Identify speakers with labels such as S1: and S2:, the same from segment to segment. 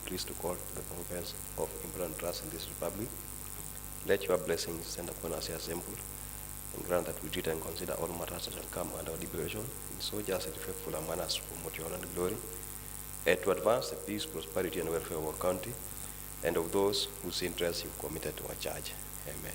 S1: pleased to call the conference of important trust in this republic. Let your blessings descend upon us as assembled, and grant that we read and consider all matters that shall come under our deliberation, in so just and faithful a manner as to promote your honor and glory, and to advance the peace, prosperity, and welfare of our country, and of those whose interests you've committed to our charge. Amen.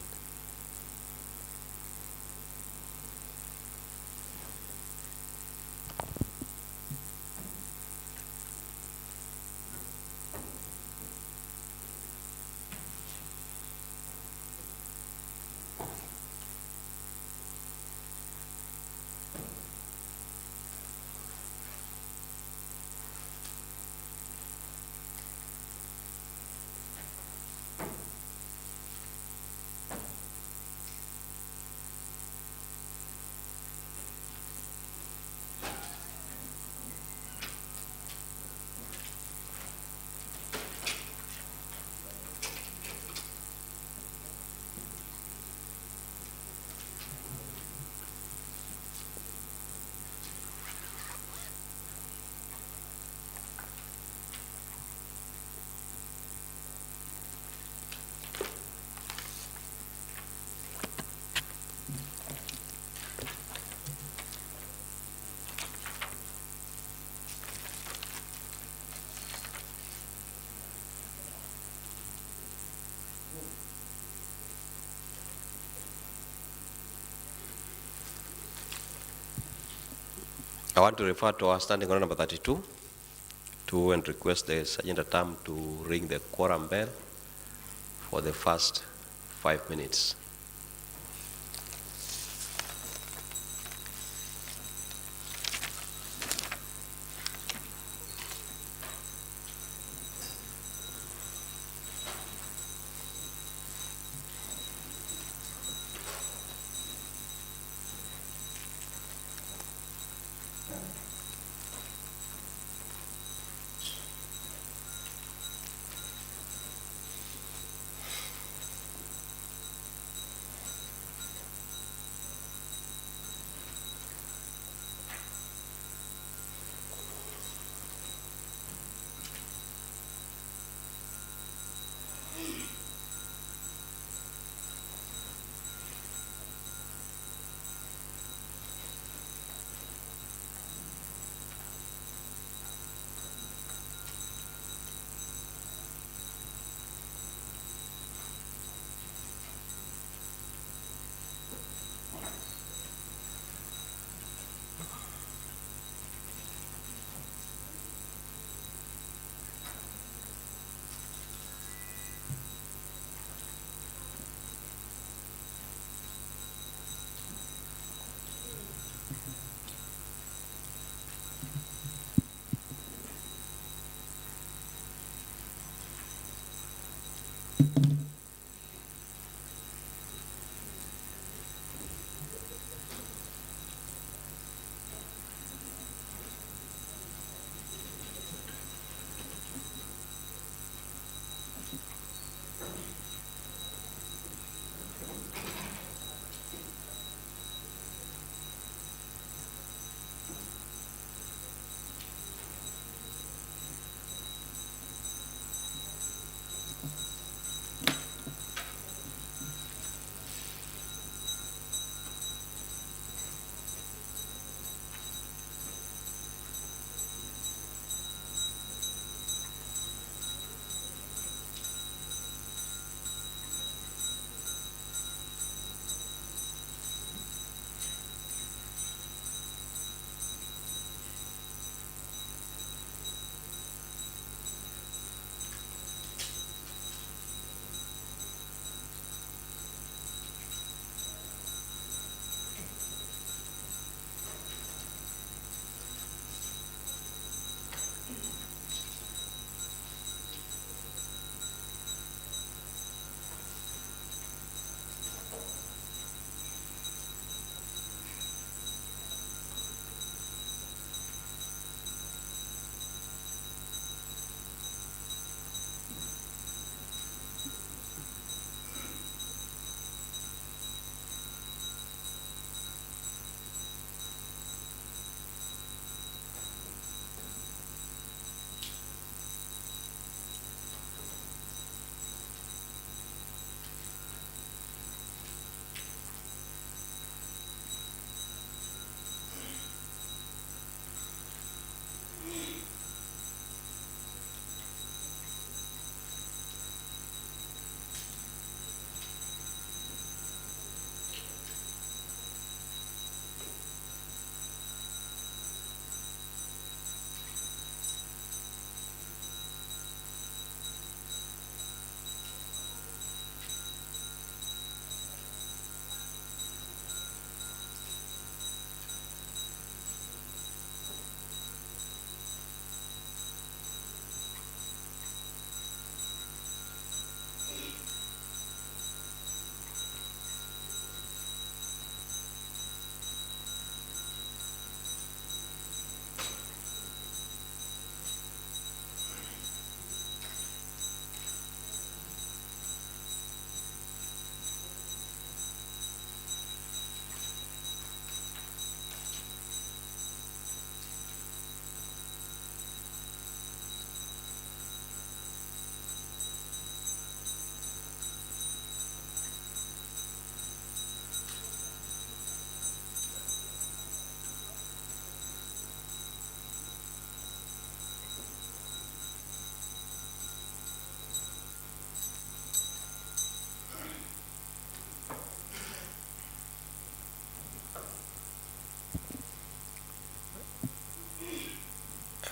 S1: I want to refer to our standing order number 32 and request the Sergeant at Arms to ring the quorum bell for the first 5 minutes.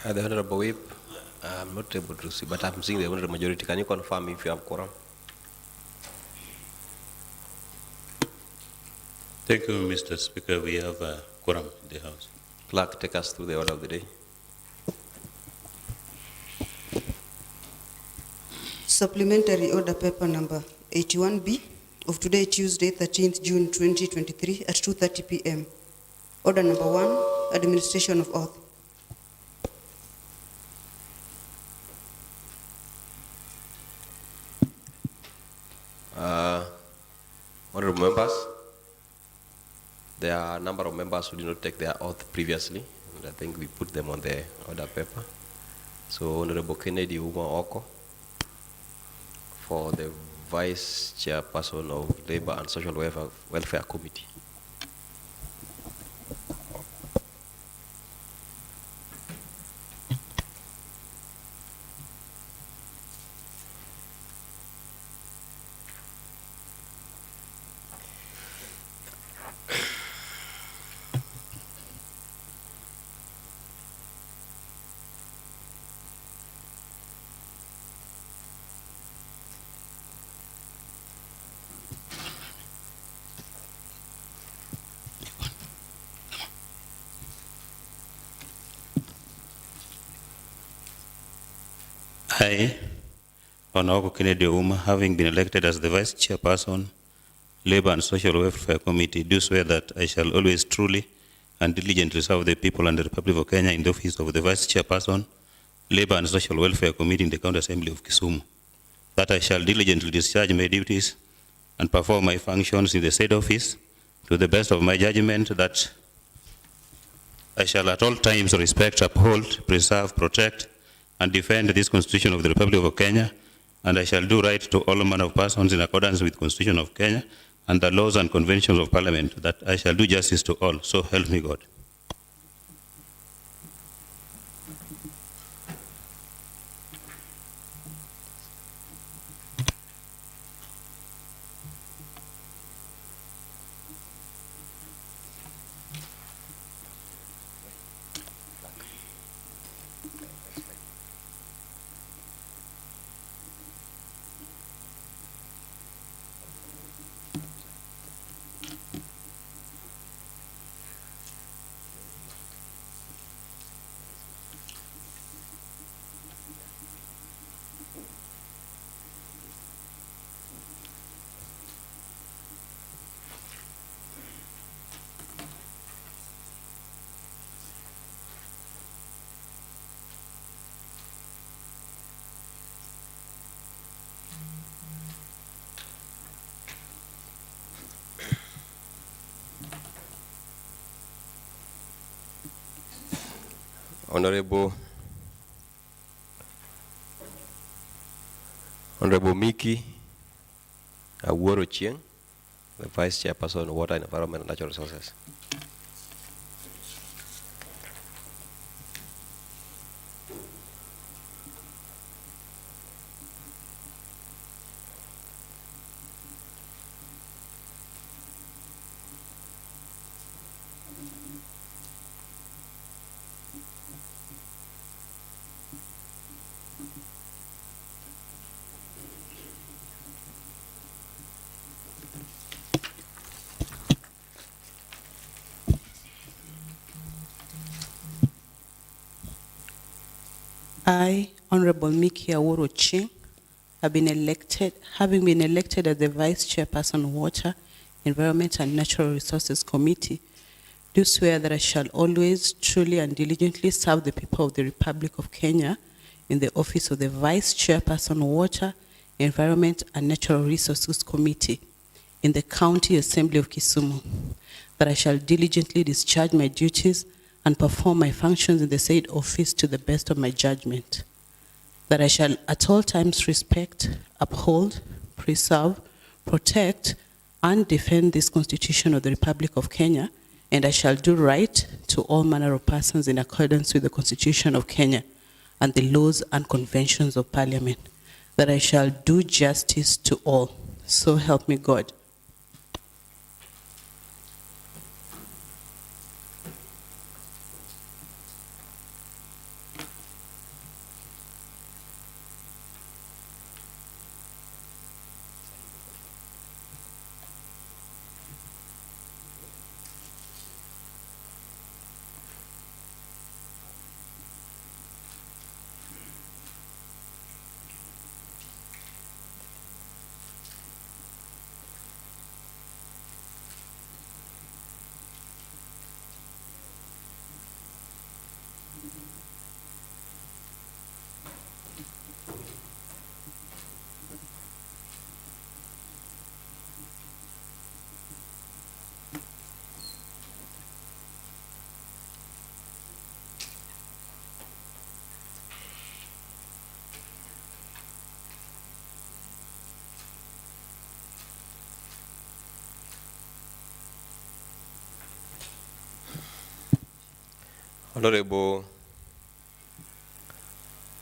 S1: The Honorable Whip, I'm not able to see, but I'm seeing the Honorable Majority. Can you confirm if you have quorum?
S2: Thank you, Mr. Speaker. We have a quorum in the House.
S1: Clerk, take us through the order of the day.
S3: Supplementary order paper number 81B of today, Tuesday, 13th June 2023 at 2:30 p.m. Order number 1, administration of oath.
S1: Honorable members, there are a number of members who did not take their oath previously, and I think we put them on the order paper. So Honorable Kennedy Uma Oko for the Vice Chairperson of Labor and Social Welfare Committee.
S2: I, Honorable Kennedy Uma, having been elected as the Vice Chairperson, Labor and Social Welfare Committee, do swear that I shall always truly and diligently serve the people and the Republic of Kenya in the office of the Vice Chairperson, Labor and Social Welfare Committee in the County Assembly of Kisumu. That I shall diligently discharge my duties and perform my functions in the said office to the best of my judgment, that I shall at all times respect, uphold, preserve, protect, and defend this Constitution of the Republic of Kenya, and I shall do right to all manner of persons in accordance with the Constitution of Kenya and the laws and conventions of Parliament, that I shall do justice to all. So help me God.
S1: Honorable Miki Awuoro Chieng, the Vice Chairperson of Water and Environment and Natural Resources.
S4: I, Honorable Miki Awuoro Chieng, having been elected as the Vice Chairperson of Water, Environment and Natural Resources Committee, do swear that I shall always, truly and diligently serve the people of the Republic of Kenya in the office of the Vice Chairperson of Water, Environment and Natural Resources Committee in the County Assembly of Kisumu, that I shall diligently discharge my duties and perform my functions in the said office to the best of my judgment, that I shall at all times respect, uphold, preserve, protect, and defend this Constitution of the Republic of Kenya, and I shall do right to all manner of persons in accordance with the Constitution of Kenya and the laws and conventions of Parliament, that I shall do justice to all. So help me God.
S1: Honorable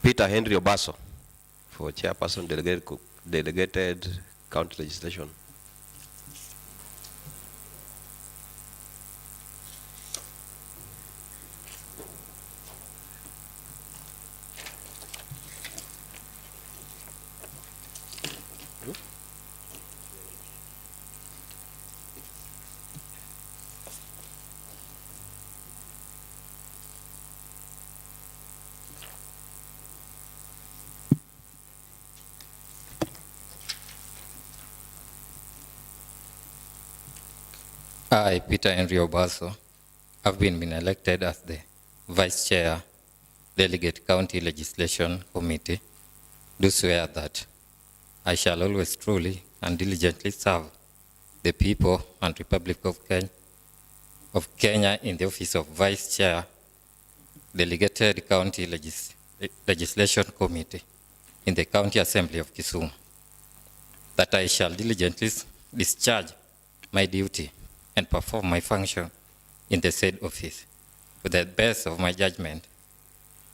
S1: Peter Henry Obaso for Chairperson Delegated County Legislation.
S5: I, Peter Henry Obaso, have been elected as the Vice Chair, Delegate County Legislation Committee, do swear that I shall always truly and diligently serve the people and Republic of Kenya in the office of Vice Chair, Delegated County Legislation Committee in the County Assembly of Kisumu, that I shall diligently discharge my duty and perform my function in the said office to the best of my judgment,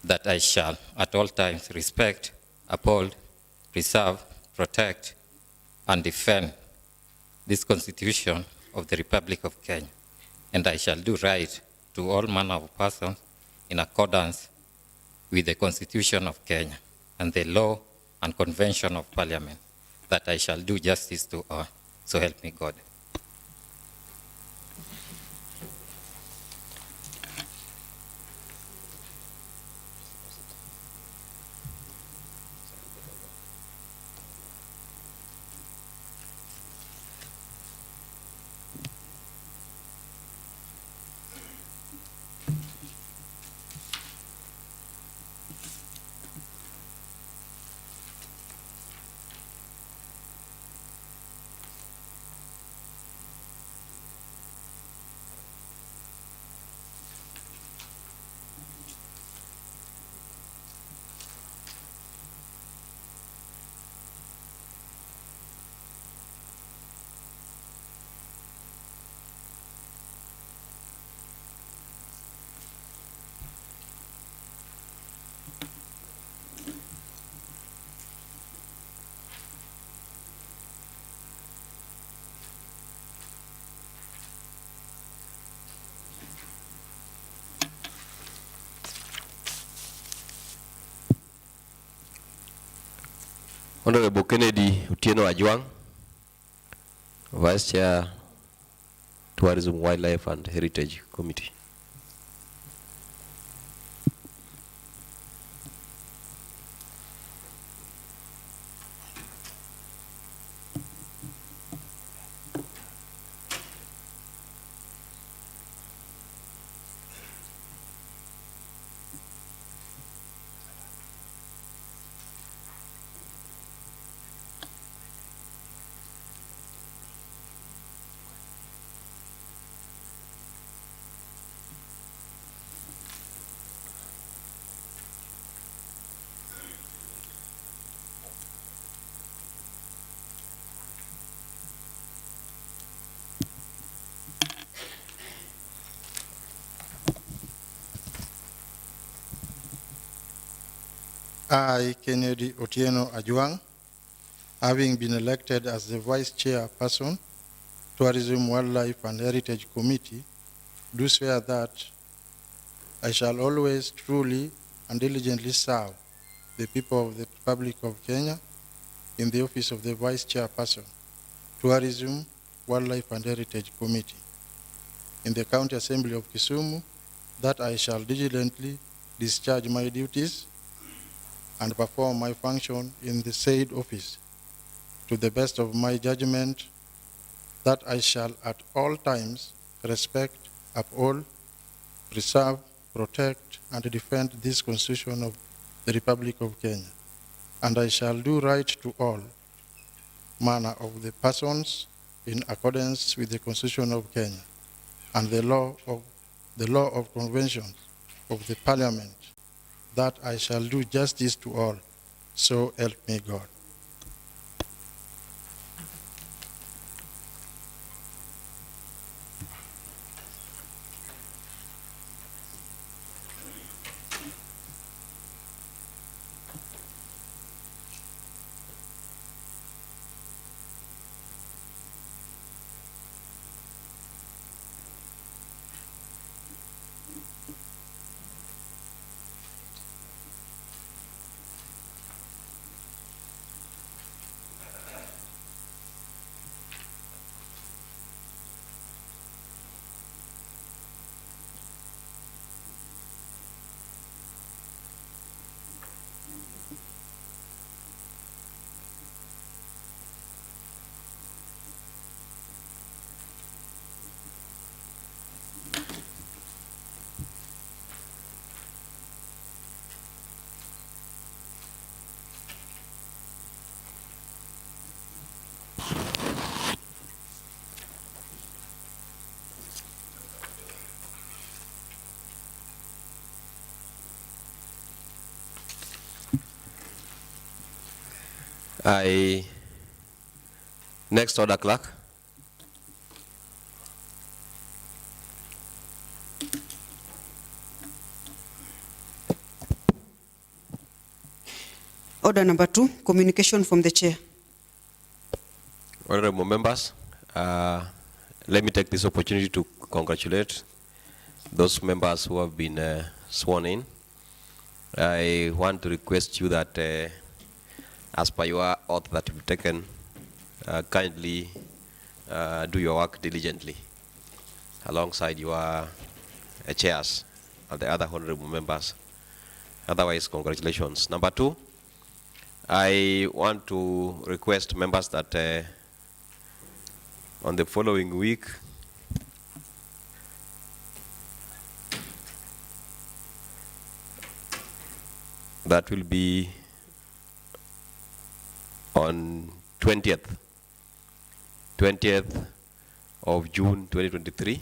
S5: that I shall at all times respect, uphold, preserve, protect, and defend this Constitution of the Republic of Kenya, and I shall do right to all manner of persons in accordance with the Constitution of Kenya and the law and convention of Parliament, that I shall do justice to all. So help me God.
S1: Honorable Kennedy Utieno Ajuang, Vice Chair, Tourism, Wildlife and Heritage Committee.
S6: I, Kennedy Otieno Ajuang, having been elected as the Vice Chairperson, Tourism, Wildlife and Heritage Committee, do swear that I shall always truly and diligently serve the people of the Republic of Kenya in the office of the Vice Chairperson, Tourism, Wildlife and Heritage Committee in the County Assembly of Kisumu, that I shall diligently discharge my duties and perform my function in the said office to the best of my judgment, that I shall at all times respect, uphold, preserve, protect, and defend this Constitution of the Republic of Kenya. And I shall do right to all manner of the persons in accordance with the Constitution of Kenya and the law of conventions of the Parliament, that I shall do justice to all. So help me God.
S1: Next order, clerk.
S3: Order number 2, communication from the chair.
S1: Honorable members, let me take this opportunity to congratulate those members who have been sworn in. I want to request you that, as per your oath that you've taken, kindly do your work diligently alongside your chairs and the other honorable members. Otherwise, congratulations. Number 2, I want to request members that on the following week, that will be on 20th of June 2023,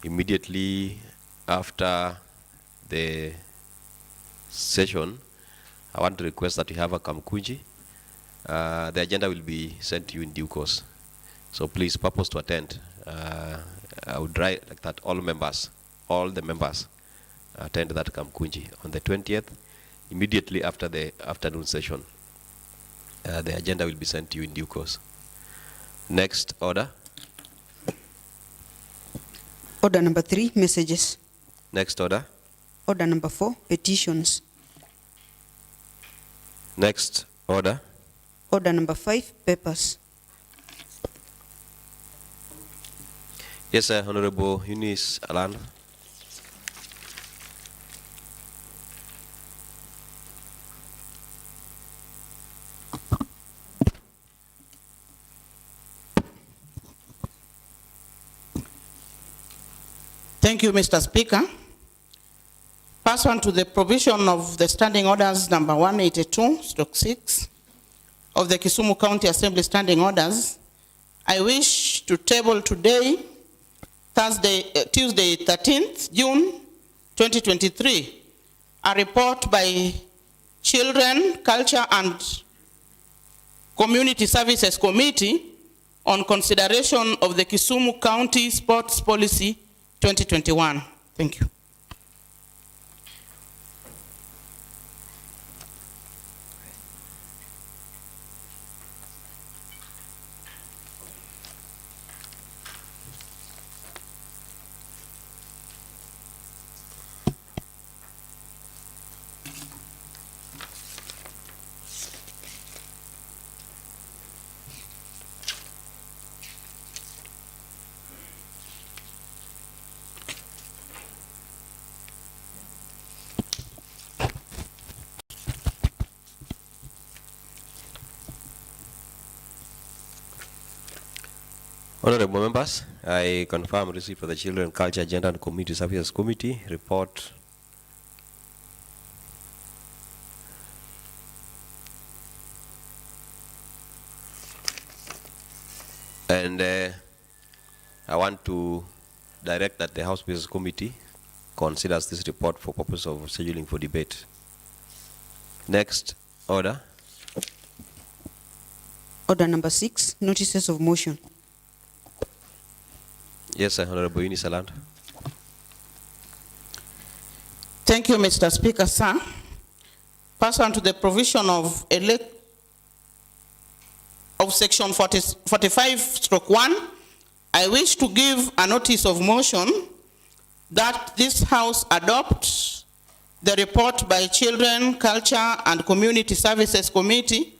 S1: immediately after the session, I want to request that you have a Kamkunji. The agenda will be sent to you in due course. So please, purpose to attend. I would write like that all the members attend that Kamkunji on the 20th, immediately after the afternoon session. The agenda will be sent to you in due course. Next order.
S3: Order number 3, messages.
S1: Next order.
S3: Order number 4, petitions.
S1: Next order.
S3: Order number 5, papers.
S1: Yes, sir, Honorable Eunice Alan.
S7: Thank you, Mr. Speaker. Pursuant to the provision of the Standing Orders number 182/6 of the Kisumu County Assembly Standing Orders, I wish to table today, Tuesday 13th June 2023, a report by Children, Culture and Community Services Committee on consideration of the Kisumu County Sports Policy 2021. Thank you.
S1: Honorable members, I confirm receipt for the Children, Culture, Gender and Community Services Committee report. And I want to direct that the House Business Committee considers this report for purpose of scheduling for debate. Next order.
S3: Order number 6, notices of motion.
S1: Yes, sir, Honorable Eunice Alan.
S7: Thank you, Mr. Speaker, sir. Pursuant to the provision of section 45/1, I wish to give a notice of motion that this House adopts the report by Children, Culture and Community Services Committee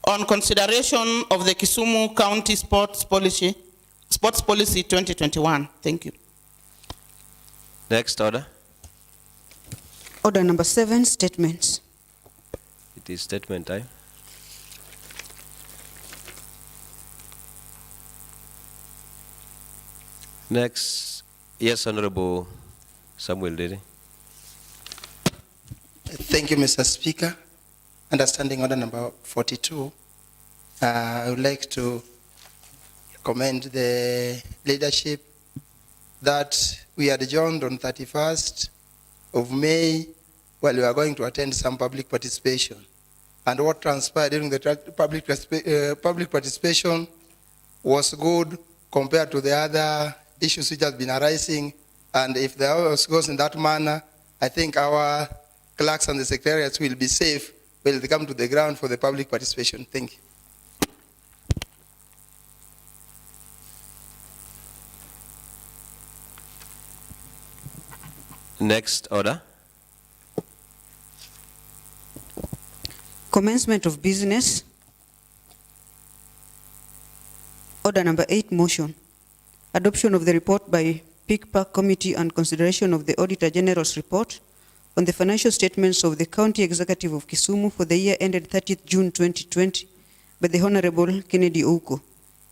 S7: on consideration of the Kisumu County Sports Policy 2021. Thank you.
S1: Next order.
S3: Order number 7, statements.
S1: It is statement time. Next, yes, Honorable Samuel Dede.
S8: Thank you, Mr. Speaker. Under Standing Order number 42, I would like to commend the leadership that we adjourned on 31st of May while we are going to attend some public participation. and what transpired during the public participation was good compared to the other issues which have been arising. And if the House goes in that manner, I think our clerks and the secretariats will be safe when they come to the ground for the public participation. Thank you.
S1: Next order.
S3: Commencement of business. Order number 8, motion. Adoption of the report by PICPAC Committee and consideration of the Auditor General's report on the financial statements of the County Executive of Kisumu for the year ended 30th June 2020 by the Honorable Kennedy Ouko.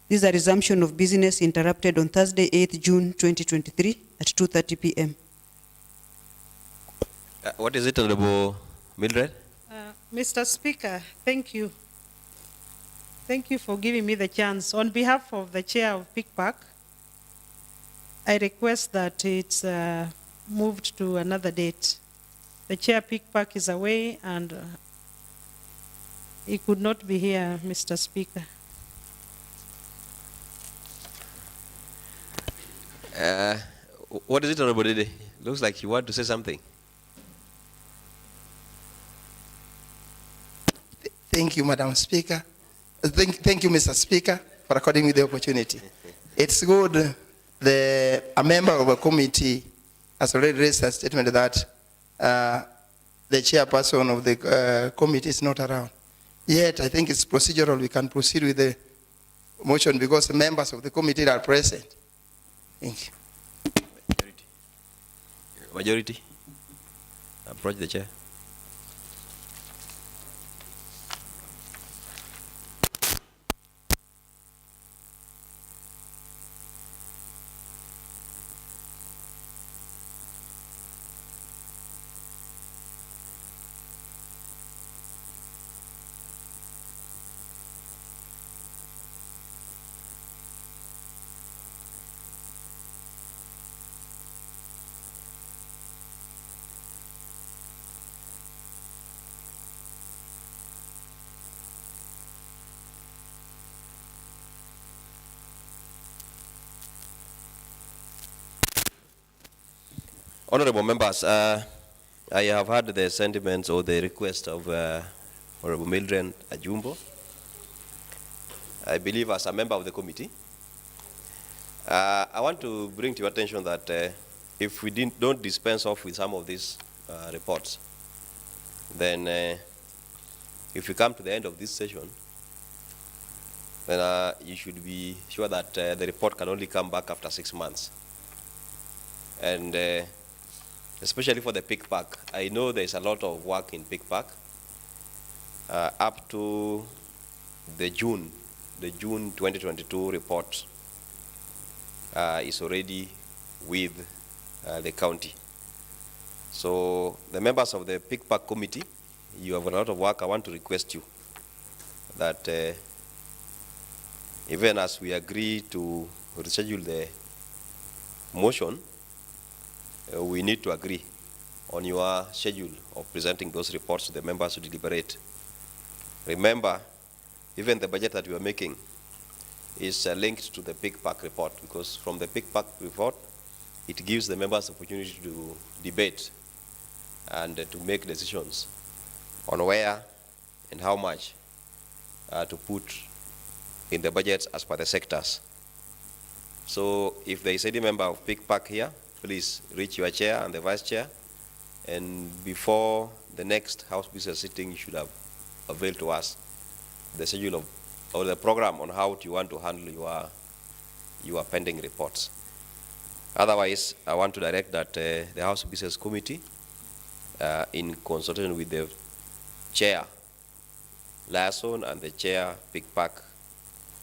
S3: This is a resumption of business interrupted on Thursday, 8th June 2023 at 2:30 p.m.
S1: What is it, Honorable Mildred?
S9: Mr. Speaker, thank you. Thank you for giving me the chance. On behalf of the chair of PICPAC, I request that it's moved to another date. The chair PICPAC is away and he could not be here, Mr. Speaker.
S1: What is it, Honorable Dede? Looks like you want to say something.
S8: Thank you, Madam Speaker. Thank you, Mr. Speaker, for according me the opportunity. It's good a member of a committee has already raised a statement that the chairperson of the committee is not around. Yet, I think it's procedural. We can proceed with the motion because the members of the committee are present. Thank you.
S1: Majority. Approach the chair. Honorable members, I have heard the sentiments or the request of Honorable Mildred Ajumbo. I believe as a member of the committee, I want to bring to your attention that if we don't dispense off with some of these reports, then if we come to the end of this session, then you should be sure that the report can only come back after 6 months. And especially for the PICPAC, I know there's a lot of work in PICPAC. Up to the June 2022 report is already with the county. So the members of the PICPAC committee, you have a lot of work. I want to request you that even as we agree to reschedule the motion, we need to agree on your schedule of presenting those reports to the members to deliberate. Remember, even the budget that we are making is linked to the PICPAC report, because from the PICPAC report, it gives the members the opportunity to debate and to make decisions on where and how much to put in the budgets as per the sectors. So if there is any member of PICPAC here, please reach your chair and the vice chair, and before the next House business sitting, you should have availed to us the schedule of, or the program on how you want to handle your pending reports. Otherwise, I want to direct that the House Business Committee, in consultation with the chair, Lason, and the chair, PICPAC,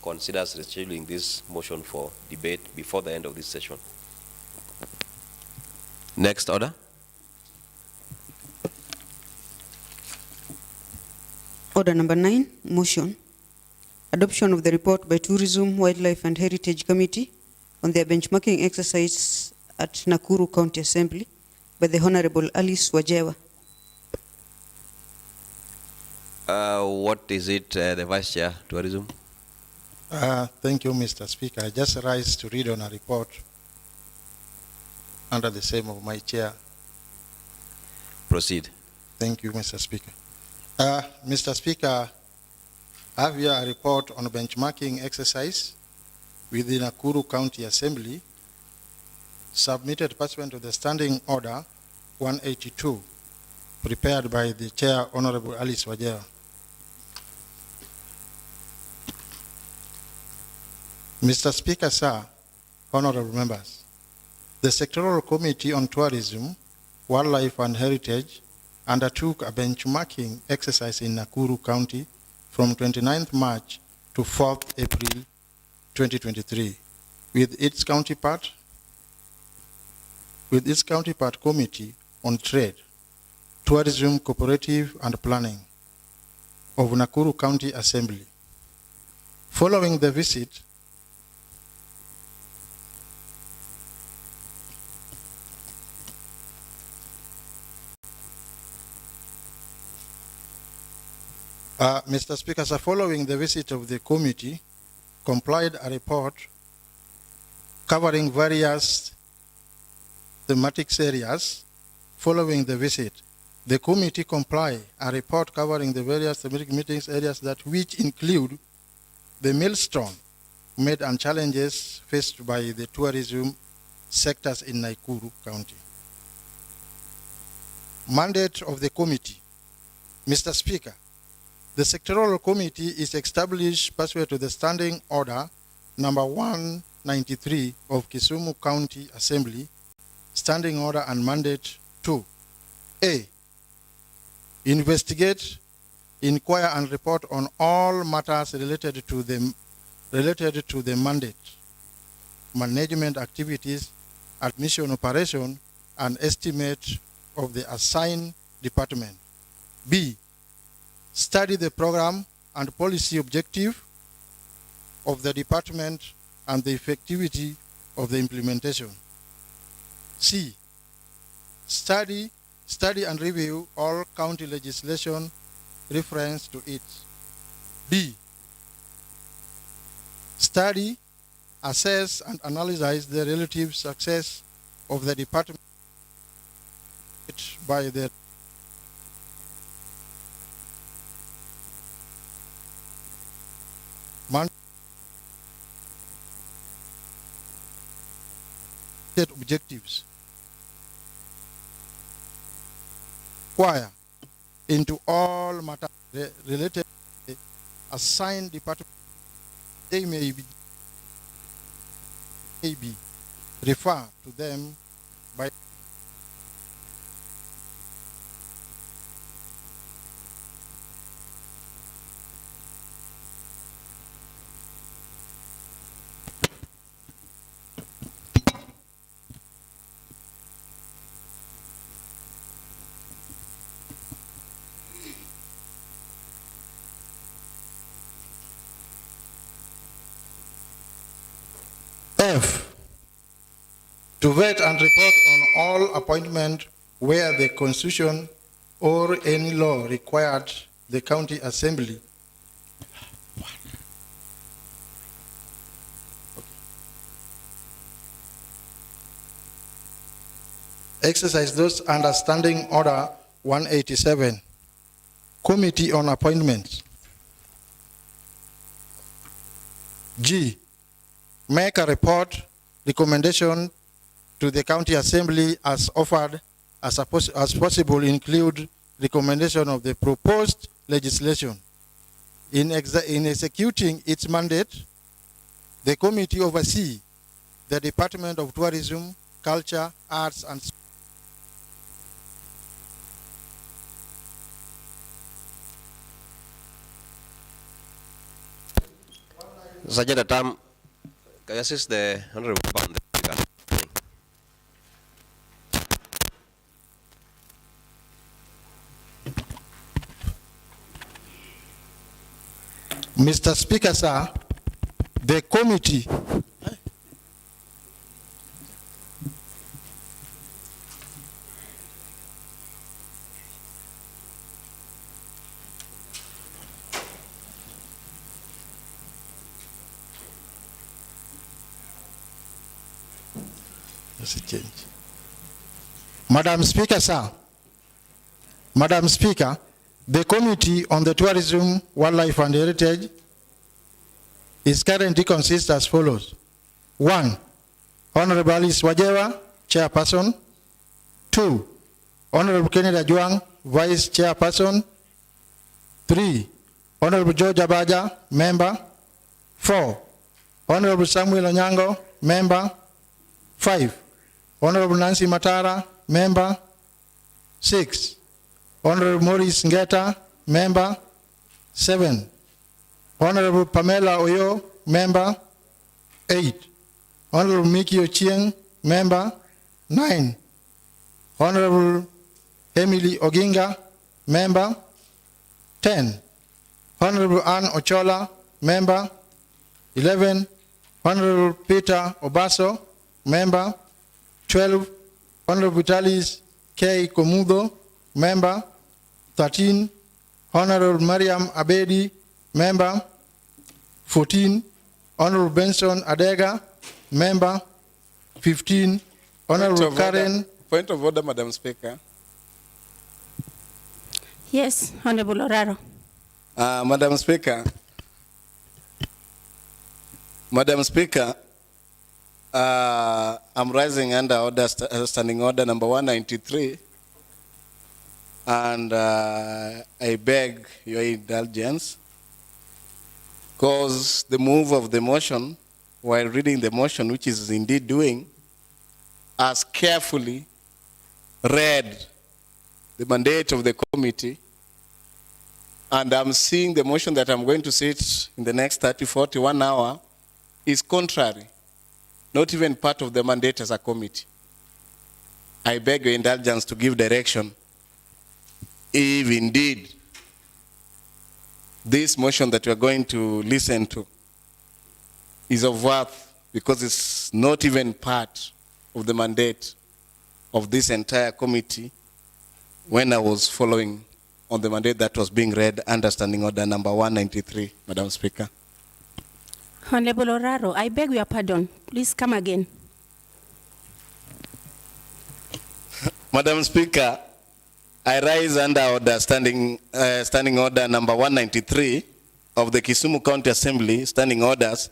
S1: considers rescheduling this motion for debate before the end of this session. Next order.
S3: Order number 9, motion. Adoption of the report by Tourism, Wildlife and Heritage Committee on their benchmarking exercise at Kisumu County Assembly by the Honorable Alice Wajewa.
S1: What is it, the Vice Chair, Tourism?
S6: Thank you, Mr. Speaker. I just rise to read on a report under the same of my chair.
S1: Proceed.
S6: Thank you, Mr. Speaker. Mr. Speaker, I have here a report on a benchmarking exercise within Nakuru County Assembly submitted pursuant to the Standing Order 182 prepared by the Chair, Honorable Alice Wajera. Mr. Speaker, sir, honorable members, the Sectoral Committee on Tourism, Wildlife and Heritage undertook a benchmarking exercise in Nakuru County from 29th March to 4th April 2023 with its counterpart Committee on Trade, Tourism, Cooperative and Planning of Nakuru County Assembly. Following the visit, Mr. Speaker, so following the visit of the committee, compiled a report covering various thematic areas. Following the visit, the committee compiled a report covering the various thematic meetings areas which include the millstone made and challenges faced by the tourism sectors in Nakuru County. Mandate of the committee. Mr. Speaker, the Sectoral Committee is established pursuant to the Standing Order number 193 of Kisumu County Assembly, Standing Order and Mandate 2. A, investigate, inquire and report on all matters related to the mandate, management activities, admission operation, and estimate of the assigned department. B, study the program and policy objective of the department and the effectivity of the implementation. C, study and review all county legislation reference to it. D, study, assess and analyze the relative success of the department by the objectives. Inquire into all matters related to the assigned department. They may be refer to them by F, to vet and report on all appointments where the Constitution or any law required the County Assembly exercise those under Standing Order 187. Committee on Appointments. G, make a report, recommendation to the County Assembly as offered as possible, include recommendation of the proposed legislation. In executing its mandate, the committee oversee the Department of Tourism, Culture, Arts and
S1: Sergeant Atam, can I assist the Honorable Band?
S6: Mr. Speaker, sir, the committee Madam Speaker, sir. Madam Speaker, the Committee on the Tourism, Wildlife and Heritage is currently consists as follows. 1. Honorable Alice Wajewa, Chairperson. 2. Honorable Kennedy Ajuang, Vice Chairperson. 3. Honorable George Abaja, Member. 4. Honorable Samuel Onyango, Member. 5. Honorable Nancy Matara, Member. 6. Honorable Maurice Ngeta, Member. 7. Honorable Pamela Oyo, Member. 8. Honorable Miki Ochieng, Member. 9. Honorable Emily Oginga, Member. 10. Honorable Ann Ochola, Member. 11. Honorable Peter Obaso, Member. 12. Honorable Vitalis K. Komudo, Member. 13. Honorable Mariam Abedi, Member. 14. Honorable Benson Adega, Member. 15. Honorable Karen.
S10: Point of order, Madam Speaker.
S11: Yes, Honorable Oraro.
S10: Madam Speaker. Madam Speaker, I'm rising under order, standing order number 193, and I beg your indulgence, because the move of the motion, while reading the motion, which is indeed doing, has carefully read the mandate of the committee, and I'm seeing the motion that I'm going to sit in the next 30, 40, 1 hour is contrary, not even part of the mandate as a committee. I beg your indulgence to give direction if indeed this motion that we're going to listen to is of worth, because it's not even part of the mandate of this entire committee when I was following on the mandate that was being read under standing order number 193, Madam Speaker.
S11: Honorable Oraro, I beg your pardon. Please come again.
S10: Madam Speaker, I rise under order standing order number 193 of the Kisumu County Assembly, standing orders,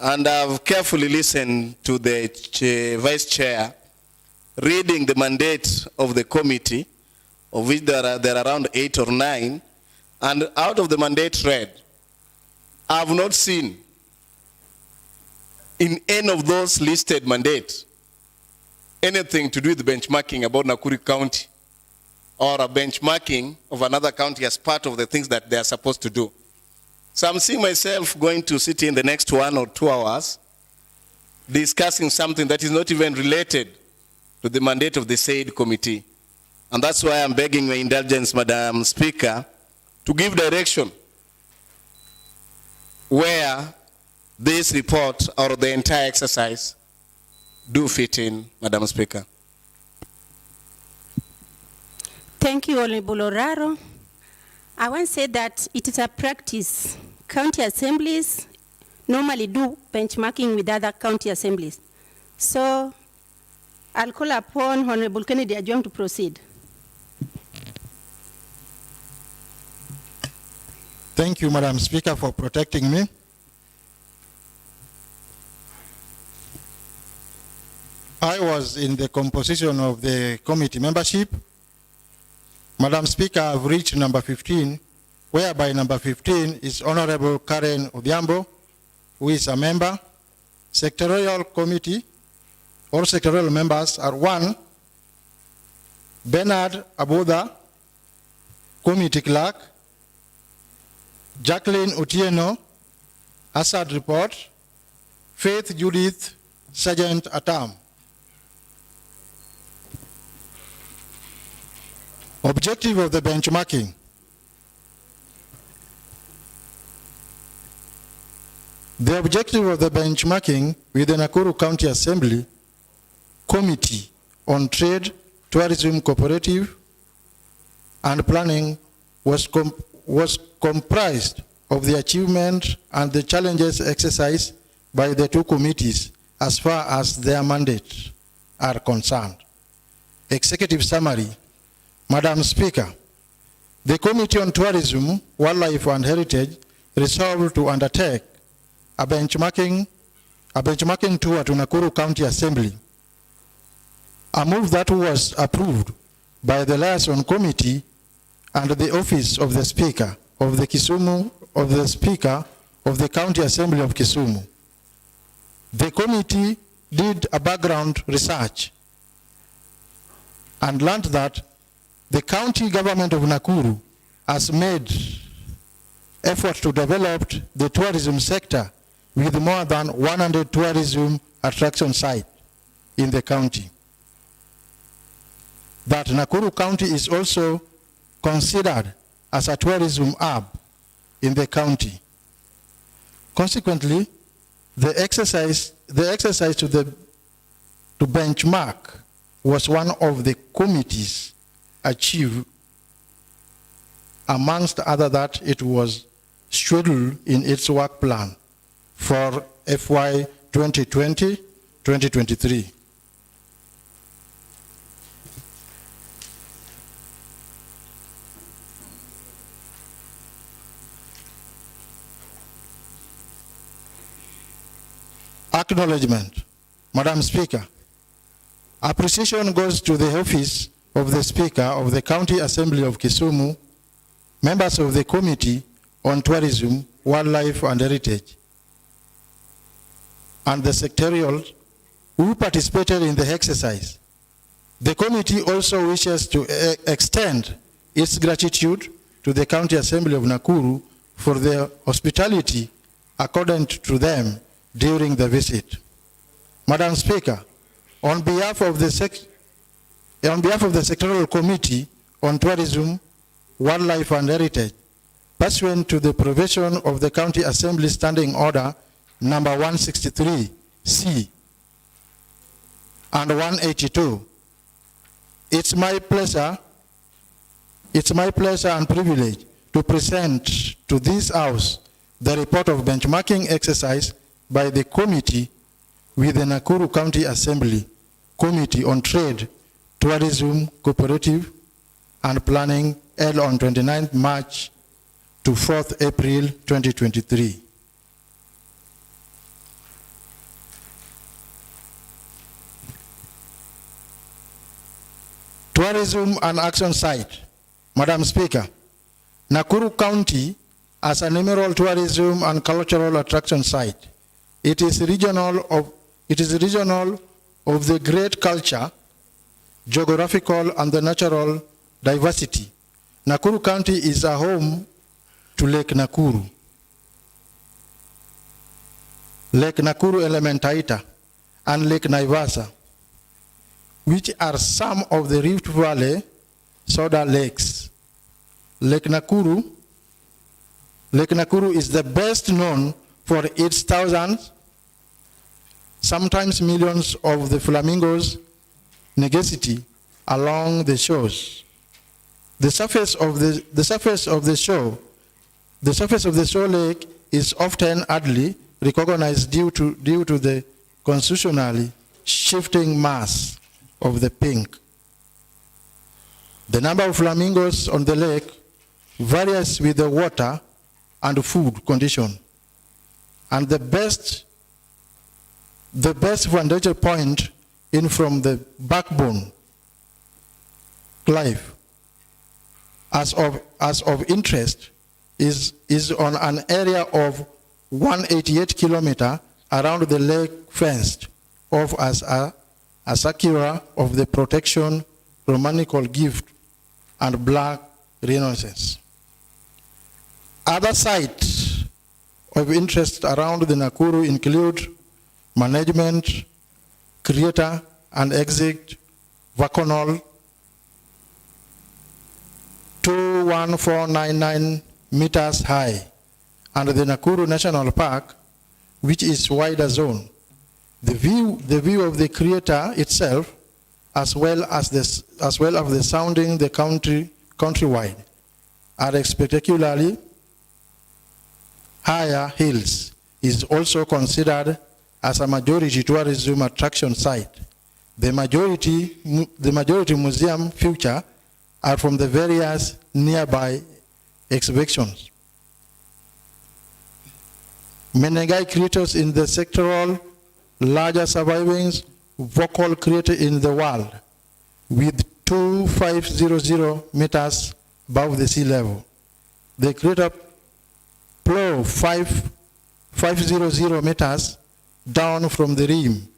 S10: and I've carefully listened to the Vice Chair reading the mandate of the committee, of which there are around 8 or 9, and out of the mandate read, I have not seen in any of those listed mandates anything to do with benchmarking about Nakuru County or a benchmarking of another county as part of the things that they are supposed to do. So I'm seeing myself going to sit in the next 1 or 2 hours discussing something that is not even related to the mandate of the said committee. And that's why I'm begging your indulgence, Madam Speaker, to give direction where this report or the entire exercise do fit in, Madam Speaker.
S11: Thank you, Honorable Oraro. I want to say that it is a practice. County assemblies normally do benchmarking with other county assemblies. So I'll call upon Honorable Kennedy Ajuang to proceed.
S6: Thank you, Madam Speaker, for protecting me. I was in the composition of the committee membership. Madam Speaker, I've reached number 15, whereby number 15 is Honorable Karen Odhiambo, who is a member. Secretarial committee, all secretarial members are 1, Bernard Aboda, committee clerk, Jacqueline Otieno, Assad report, Faith Judith, Sergeant Atam. Objective of the benchmarking. The objective of the benchmarking with the Nakuru County Assembly Committee on Trade, Tourism, Cooperative, and Planning was comprised of the achievement and the challenges exercised by the two committees as far as their mandate are concerned. Executive summary. Madam Speaker, the Committee on Tourism, Wildlife and Heritage resolved to undertake a benchmarking tour to Nakuru County Assembly. A move that was approved by the Liaison Committee and the Office of the Speaker of the Speaker of the County Assembly of Kisumu. The committee did a background research and learned that the county government of Nakuru has made effort to develop the tourism sector with more than 100 tourism attraction sites in the county. That Nakuru County is also considered as a tourism hub in the county. Consequently, the exercise to benchmark was one of the committees achieved, amongst other that it was scheduled in its work plan for FY 2020-2023. Acknowledgement. Madam Speaker, appreciation goes to the Office of the Speaker of the County Assembly of Kisumu, members of the Committee on Tourism, Wildlife and Heritage, and the secretarial who participated in the exercise. The committee also wishes to extend its gratitude to the County Assembly of Nakuru for their hospitality accorded to them during the visit. Madam Speaker, on behalf of the Secretarial Committee on Tourism, Wildlife and Heritage, pursuant to the provision of the County Assembly Standing Order number 163C and 182, it's my pleasure and privilege to present to this House the report of benchmarking exercise by the committee with the Nakuru County Assembly Committee on Trade, Tourism, Cooperative and Planning held on 29th March to 4th April 2023. Tourism and Action Site. Madam Speaker, Nakuru County as an emerald tourism and cultural attraction site. It is regional of the great culture, geographical and the natural diversity. Nakuru County is a home to Lake Nakuru, Lake Nakuru Elementaita, and Lake Naivasha, which are some of the Rift Valley soda lakes. Lake Nakuru is the best known for its thousands, sometimes millions of the flamingos negacity along the shores. The surface of the shore lake is often hardly recognized due to the constitutionally shifting mass of the pink. The number of flamingos on the lake varies with the water and food condition. And the best vantage point in from the backbone cliff as of interest is on an area of 188 kilometers around the lake, fenced off as a sakura of the protection, Romanical gift, and black rhinoceros. Other sites of interest around the Nakuru include management, creator and exit, Vaconol, 21499 meters high, and the Nakuru National Park, which is wider zone. The view of the creator itself, as well as the sounding the countrywide, are spectacularly higher hills, is also considered as a majority tourism attraction site. The majority museum future are from the various nearby exhibitions. Menengai creators in the sectoral larger surviving vocal creator in the world with 2,500 meters above the sea level. The creator plow 500 meters down from the rim,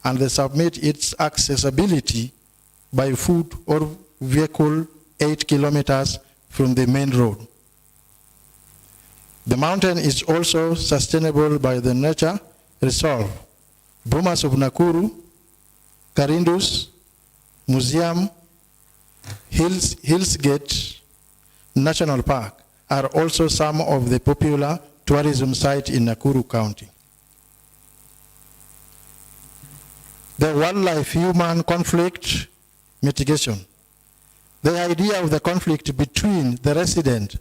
S6: and they submit its accessibility by foot or vehicle 8 kilometers from the main road. The mountain is also sustainable by the nature reserve. Bomas of Nakuru, Karindus, Museum, Hills Gate National Park are also some of the popular tourism sites in Nakuru County. The wildlife-human conflict mitigation. The idea of the conflict between the resident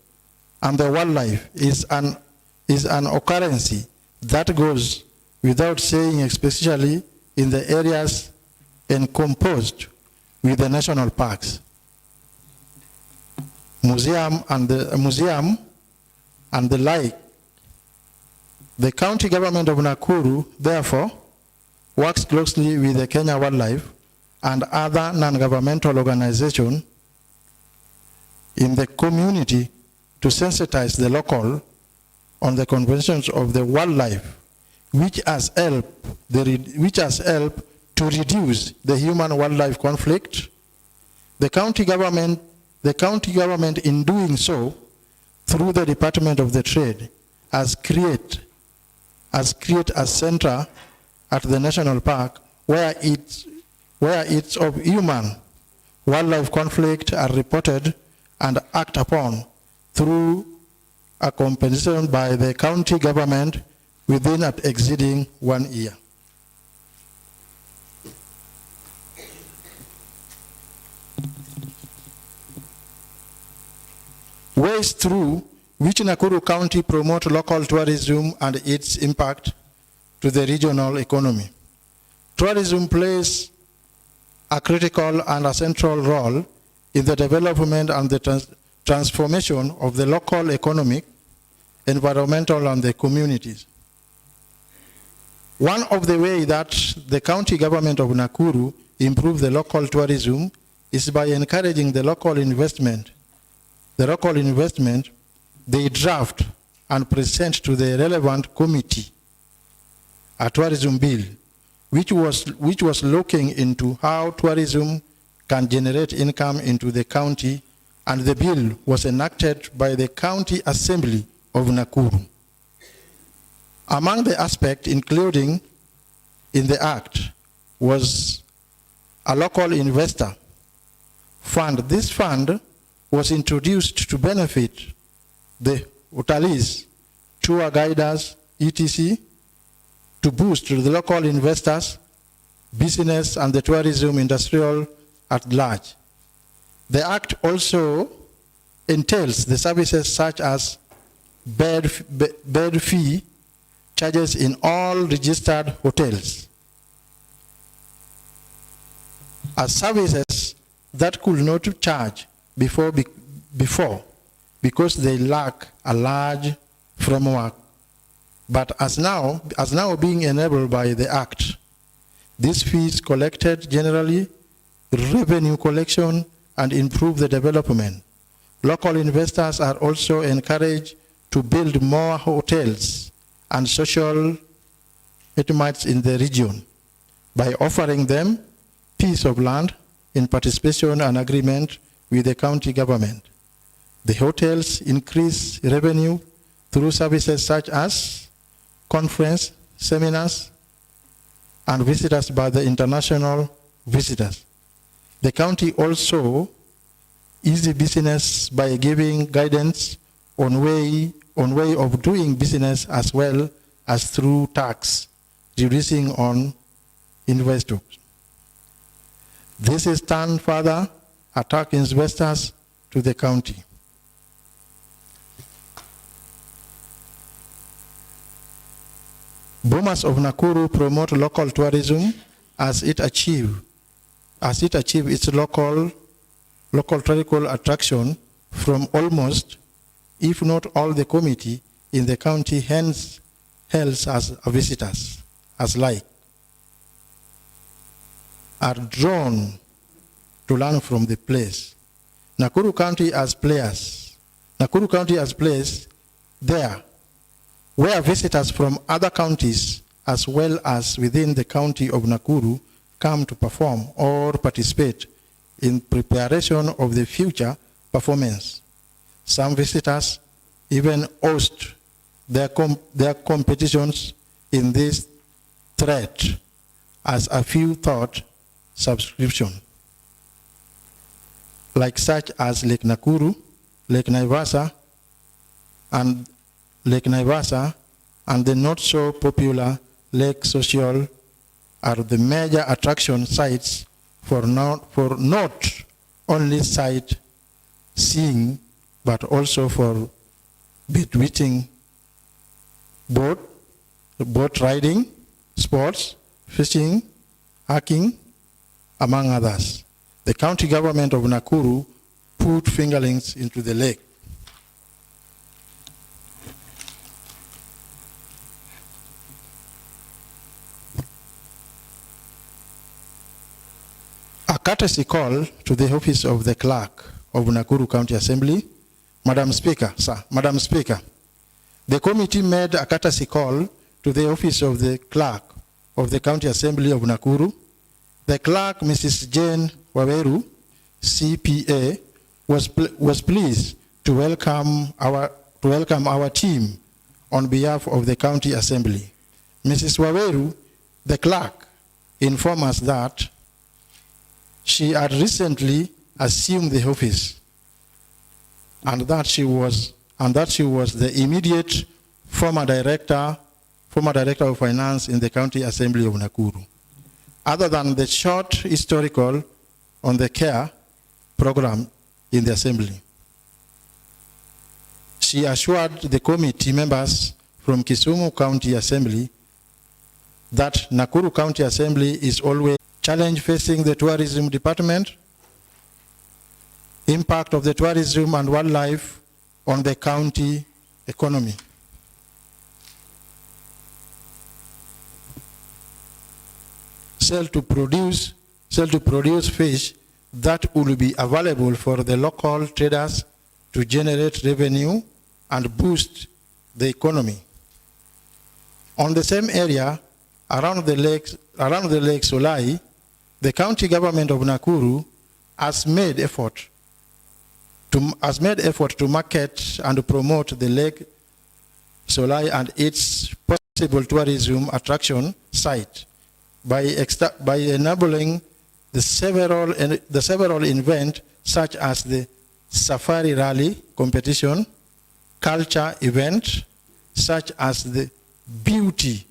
S6: and the wildlife is an occurrence that goes without saying, especially in the areas encompassed with the national parks. Museum and the like. The county government of Nakuru, therefore, works closely with the Kenya Wildlife and other non-governmental organizations in the community to sensitize the local on the conventions of the wildlife, which has helped to reduce the human-wildlife conflict. The county government in doing so, through the Department of the Trade, has created a center at the national park where it's of human-wildlife conflict are reported and acted upon through a compensation by the county government within and exceeding 1 year. Ways through which Nakuru County promote local tourism and its impact to the regional economy. Tourism plays a critical and a central role in the development and the transformation of the local economic, environmental, and the communities. One of the ways that the county government of Nakuru improve the local tourism is by encouraging the local investment. The local investment, they draft and present to the relevant committee a tourism bill, which was looking into how tourism can generate income into the county, and the bill was enacted by the County Assembly of Nakuru. Among the aspects including in the act was a local investor fund. This fund was introduced to benefit the hoteliers, tour guiders, etc., to boost the local investors, business, and the tourism industrial at large. The act also entails the services such as bed fee charges in all registered hotels, as services that could not charge before because they lack a large framework, but as now being enabled by the act. These fees collected generally revenue collection and improve the development. Local investors are also encouraged to build more hotels and social enterprises in the region by offering them piece of land in participation and agreement with the county government. The hotels increase revenue through services such as conference, seminars, and visitors by the international visitors. The county also eases business by giving guidance on way of doing business as well as through tax, reducing on investors. This is done further attack investors to the county. Bomas of Nakuru promote local tourism as it achieve its local touristical attraction from almost, if not all, the community in the county hence hails as visitors, as like, are drawn to learn from the place. Nakuru County as players. Nakuru County as players there, where visitors from other counties as well as within the county of Nakuru come to perform or participate in preparation of the future performance. Some visitors even host their competitions in this thread as a few thought subscription, like such as Lake Nakuru, Lake Naivasha, and the not so popular Lake Social are the major attraction sites for not only sight seeing, but also for between boat riding, sports, fishing, hiking, among others. The county government of Nakuru put fingerlings into the lake. A courtesy call to the office of the clerk of Nakuru County Assembly. Madam Speaker, the committee made a courtesy call to the office of the clerk of the County Assembly of Nakuru. The clerk, Mrs. Jane Waweru, CPA, was pleased to welcome our team on behalf of the County Assembly. Mrs. Waweru, the clerk, informed us that she had recently assumed the office and that she was the immediate former director of finance in the County Assembly of Nakuru. Other than the short historical on the care program in the Assembly, she assured the committee members from Kisumu County Assembly that Nakuru County Assembly is always challenge facing the tourism department, impact of the tourism and wildlife on the county economy. Sell to produce fish that will be available for the local traders to generate revenue and boost the economy. On the same area around the lake Solai, the county government of Nakuru has made effort to market and promote the Lake Solai and its possible tourism attraction site by enabling the several events such as the safari rally competition, culture event such as the beauty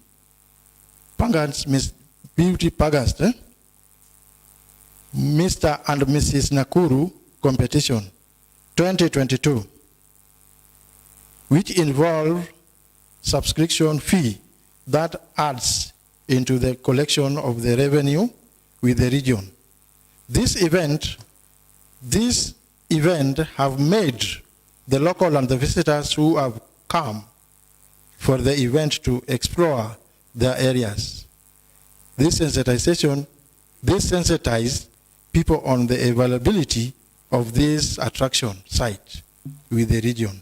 S6: pageant, Mr. and Mrs. Nakuru competition 2022, which involve subscription fee that adds into the collection of the revenue with the region. This event have made the local and the visitors who have come for the event to explore their areas. This sensitized people on the availability of this attraction site with the region.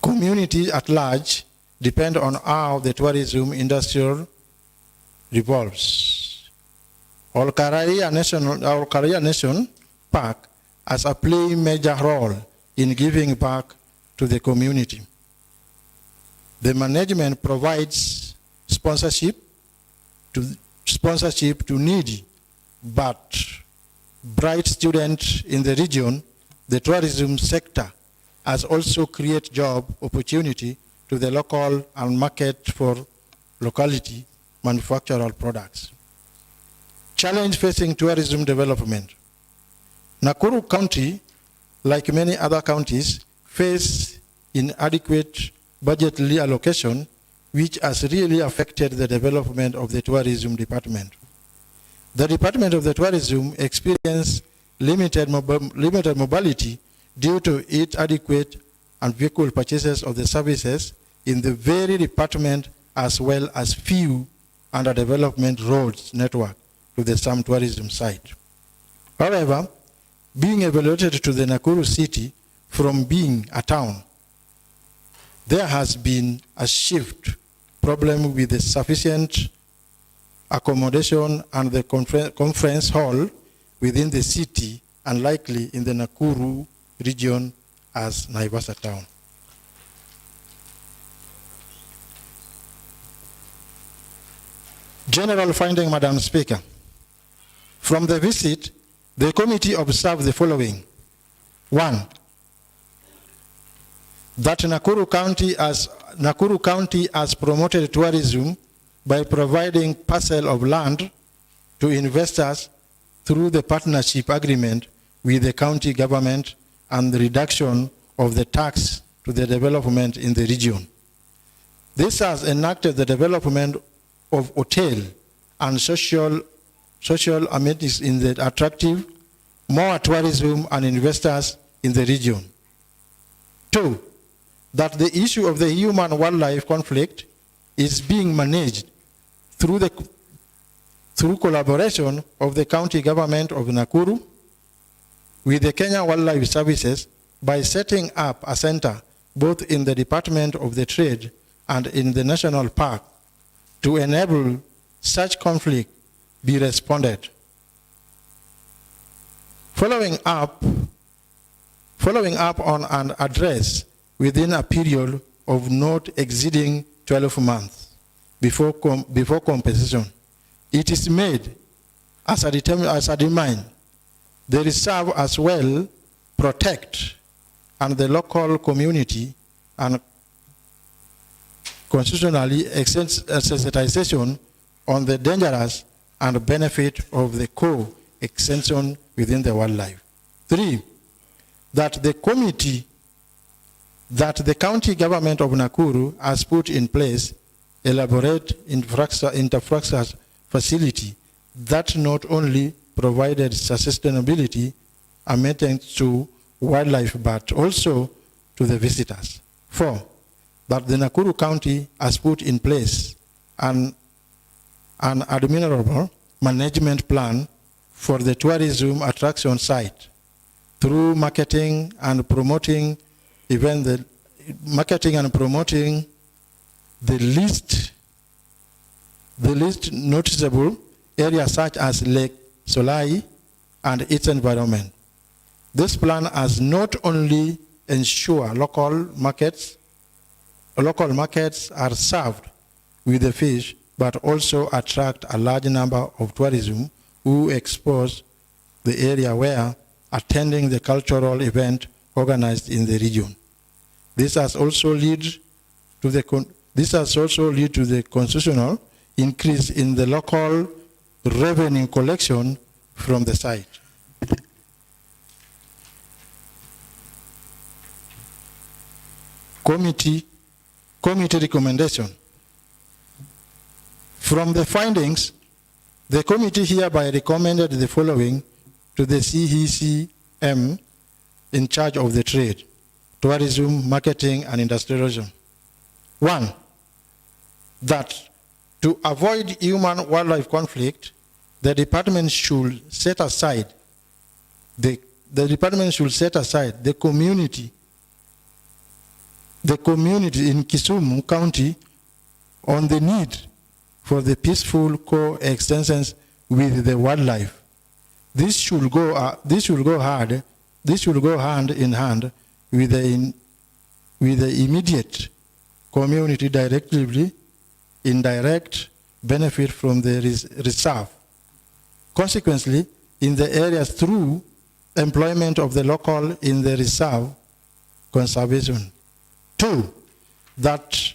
S6: Community at large depend on how the tourism industry revolves. Our Career Nation Park has a play major role in giving back to the community. The management provides sponsorship to needy but bright students in the region. The tourism sector has also created job opportunity to the local and market for locality manufactured products. Challenge facing tourism development. Nakuru County, like many other counties, face inadequate budgetary allocation which has really affected the development of the tourism department. The Department of the Tourism experienced limited mobility due to inadequate and vehicle purchases of the services in the very department, as well as few underdevelopment roads network to the some tourism site. However, being evaluated to the Nakuru city from being a town, there has been a shift problem with the sufficient accommodation and the conference hall within the city, and likely in the Nakuru region as Naivasha town. General finding, Madam Speaker. From the visit, the committee observed the following. 1, that Nakuru County has promoted tourism by providing parcel of land to investors through the partnership agreement with the county government and the reduction of the tax to the development in the region. This has enacted the development of hotel and social amenities in the attractive, more tourism and investors in the region. 2, that the issue of the human-wildlife conflict is being managed through collaboration of the county government of Nakuru with the Kenya Wildlife Services by setting up a center both in the Department of the Trade and in the National Park to enable such conflict be responded. Following up on an address within a period of not exceeding 12 months before compensation, it is made as a demand the reserve as well protect and the local community and constitutionally sensitization on the dangers and benefit of the co-extension within the wildlife. 3, that the county government of Nakuru has put in place elaborate infrastructure facility that not only provided sustainability and maintenance to wildlife, but also to the visitors. 4, that the Nakuru County has put in place an admirable management plan for the tourism attraction site through marketing and promoting the least noticeable areas such as Lake Solai and its environment. This plan has not only ensured local markets are served with the fish, but also attract a large number of tourism who expose the area where attending the cultural event organized in the region. This has also led to the constitutional increase in the local revenue collection from the site. Committee recommendation. From the findings, the committee hereby recommended the following to the CECM in charge of the trade, tourism, marketing, and industrialization. 1, that to avoid human-wildlife conflict, the department should set aside the community in Kisumu County on the need for the peaceful coexistence with the wildlife. This should go hand in hand with the immediate community directly indirect benefit from the reserve. Consequently, in the areas through employment of the local in the reserve conservation. 2, that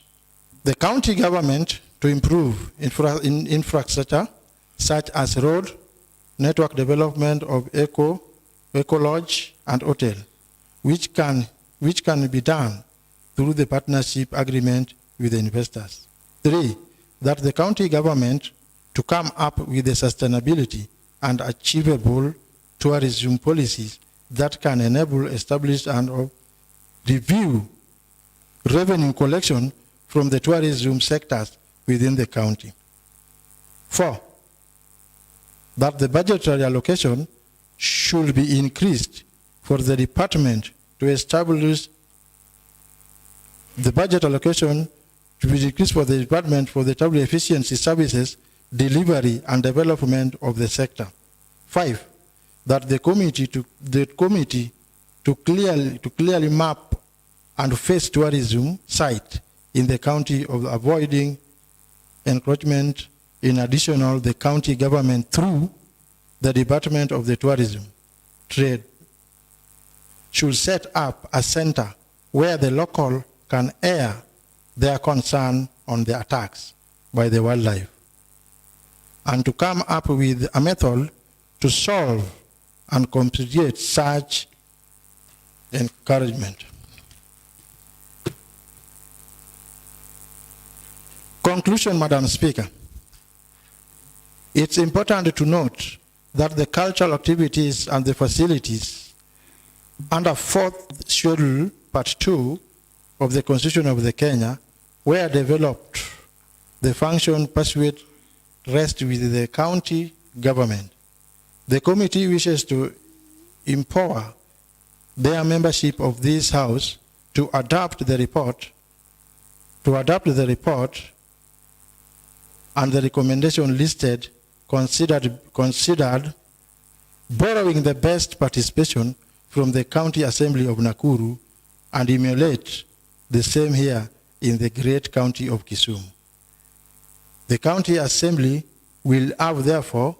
S6: the county government to improve infrastructure such as road, network development of eco lodge and hotel, which can be done through the partnership agreement with the investors. 3, that the county government to come up with the sustainability and achievable tourism policies that can enable establish and review revenue collection from the tourism sectors within the county. 4, that the budgetary allocation should be increased for the department to establish the budget allocation to be increased for the department for the establish efficiency services, delivery and development of the sector. 5, that the committee to clearly map and face tourism site in the county of avoiding encroachment. In addition, the county government through the Department of the Tourism Trade should set up a center where the local can air their concern on the attacks by the wildlife, and to come up with a method to solve and compensate such encouragement. Conclusion, Madam Speaker. It's important to note that the cultural activities and the facilities under 4th Schedule, Part 2 of the Constitution of the Kenya were developed. The function pursued rests with the county government. The committee wishes to empower their membership of this House to adopt the report, and the recommendation listed considered borrowing the best participation from the County Assembly of Nakuru and emulate the same here in the great county of Kisumu. The County Assembly will have therefore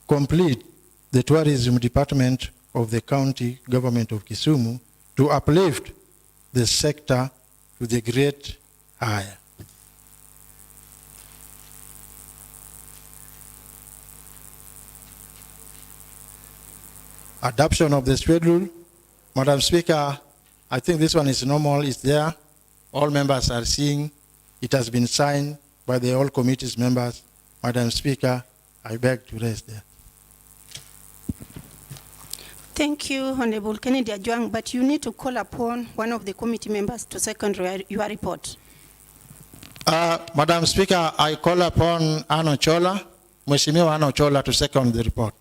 S6: complete the tourism department of the county government of Kisumu to uplift the sector to the great higher. Adoption of the schedule. Madam Speaker, I think this one is normal, it's there. All members are seeing. It has been signed by the all committees members. Madam Speaker, I beg to rest there.
S11: Thank you, Honorable Kennedy Ajwang, but you need to call upon one of the committee members to second your report.
S6: Madam Speaker, I call upon Ano Chola, Mheshimiwa Ano Chola, to second the report.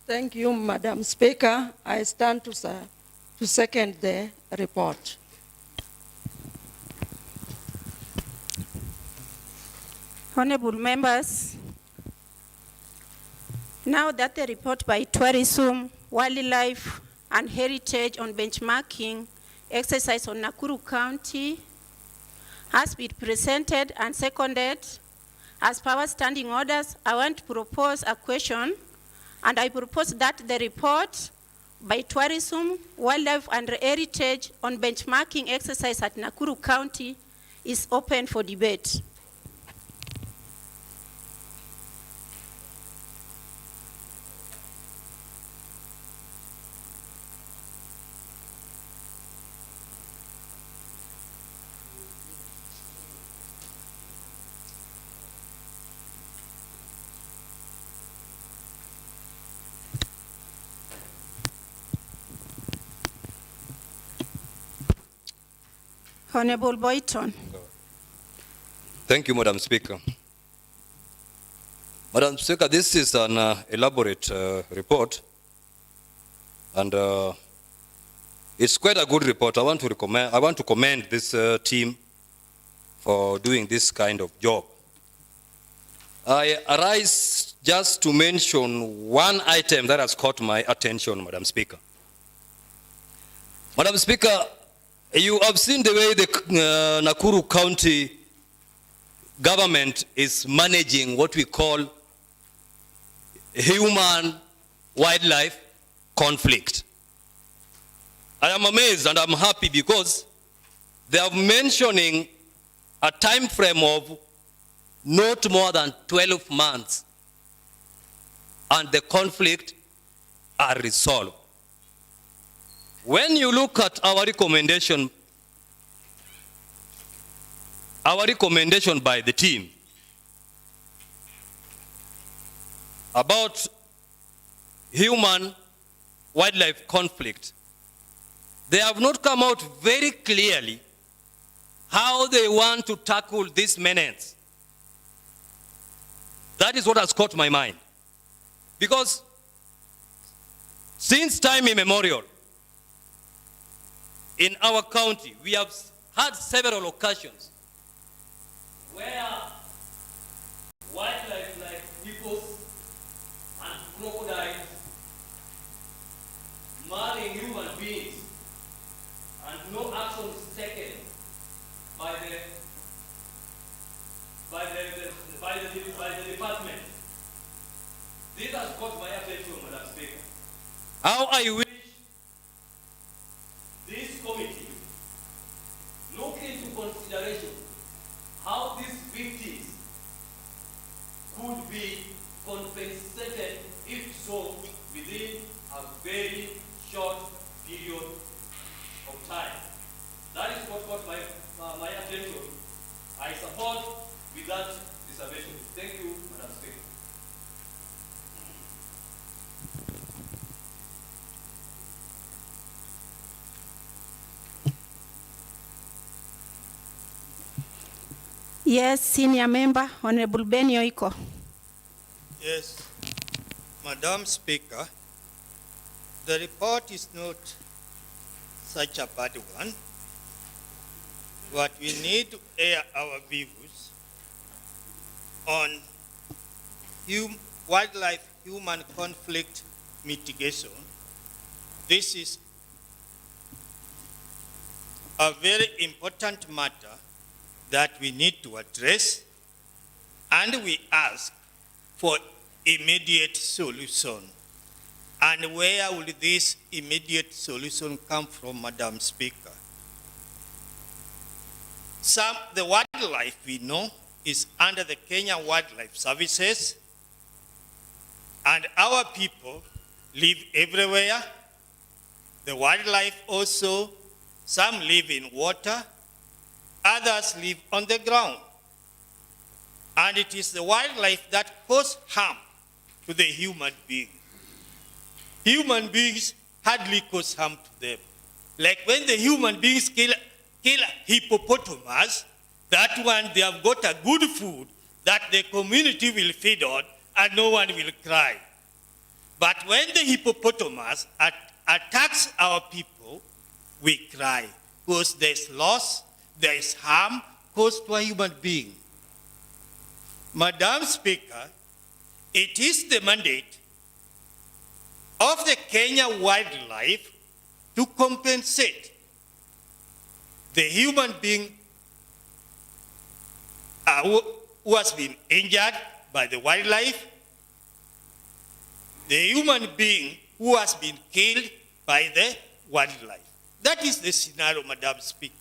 S12: Thank you, Madam Speaker. I stand to second the report.
S11: Honorable members, now that the report by Tourism, Wildlife and Heritage on benchmarking exercise on Nakuru County has been presented and seconded as per our standing orders, I want to propose a question, and I propose that the report by Tourism, Wildlife and Heritage on benchmarking exercise at Nakuru County is open for debate. Honorable Boyton.
S13: Thank you, Madam Speaker. Madam Speaker, this is an elaborate report, and it's quite a good report. I want to commend this team for doing this kind of job. I arise just to mention one item that has caught my attention, Madam Speaker. Madam Speaker, you have seen the way the Nakuru County government is managing what we call human-wildlife conflict. I am amazed and I'm happy because they are mentioning a time frame of not more than 12 months and the conflict are resolved. When you look at our recommendation, our recommendation by the team about human-wildlife conflict, they have not come out very clearly how they want to tackle this menace. That is what has caught my mind. Because since time immemorial, in our county, we have had several occasions where wildlife like hippos and crocodiles marring human beings and no action is taken by the department. This has caught my attention, Madam Speaker. How I wish this committee look into consideration how these victims could be compensated, if so, within a very short period of time. That is what caught my attention. I support with that reservation. Thank you, Madam Speaker.
S11: Yes, senior member, Honorable Ben Yoiko.
S14: Yes, Madam Speaker, the report is not such a bad one, but we need to air our views on wildlife-human conflict mitigation. This is a very important matter that we need to address, and we ask for immediate solution. And where will this immediate solution come from, Madam Speaker? The wildlife we know is under the Kenya Wildlife Services, and our people live everywhere. The wildlife also, some live in water, others live on the ground. And it is the wildlife that cause harm to the human being. Human beings hardly cause harm to them. Like when the human beings kill a hippopotamus, that one they have got a good food that the community will feed on and no one will cry. But when the hippopotamus attacks our people, we cry because there's loss, there is harm caused to a human being. Madam Speaker, it is the mandate of the Kenya wildlife to compensate the human being who has been injured by the wildlife, the human being who has been killed by the wildlife. That is the scenario, Madam Speaker.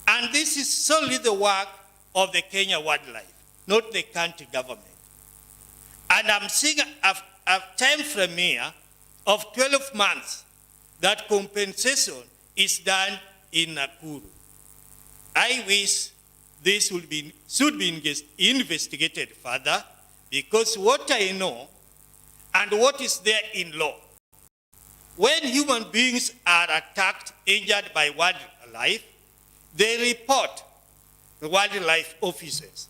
S14: And this is solely the work of the Kenya wildlife, not the county government. And I'm seeing a time frame here of 12 months that compensation is done in Nakuru. I wish this should be investigated further, because what I know and what is there in law, when human beings are attacked, injured by wildlife, they report the wildlife officers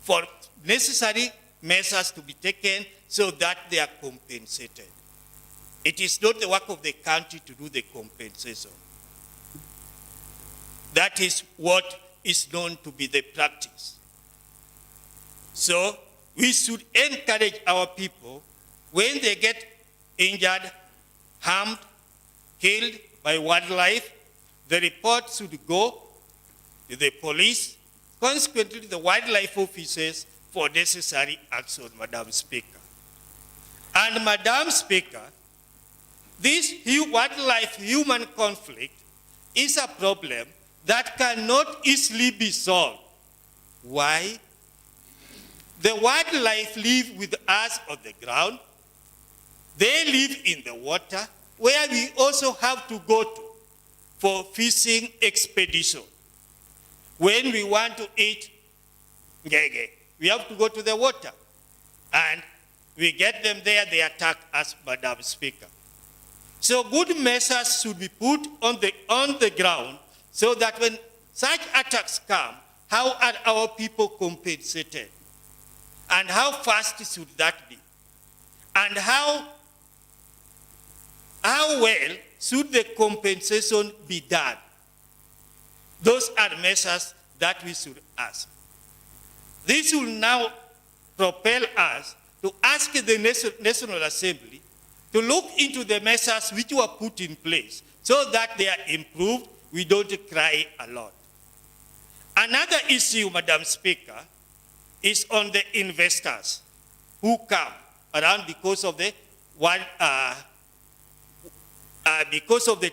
S14: for necessary measures to be taken so that they are compensated. It is not the work of the county to do the compensation. That is what is known to be the practice. So we should encourage our people, when they get injured, harmed, killed by wildlife, the report should go to the police, consequently the wildlife officers, for necessary action, Madam Speaker. And Madam Speaker, this wildlife-human conflict is a problem that cannot easily be solved. Why? The wildlife live with us on the ground. They live in the water, where we also have to go to for fishing expedition. When we want to eat ngege, we have to go to the water. And we get them there, they attack us, Madam Speaker. So good measures should be put on the ground so that when such attacks come, how are our people compensated? And how fast should that be? And how well should the compensation be done? Those are measures that we should ask. This will now propel us to ask the National Assembly to look into the measures which were put in place so that they are improved, we don't cry a lot. Another issue, Madam Speaker, is on the investors who come around because of the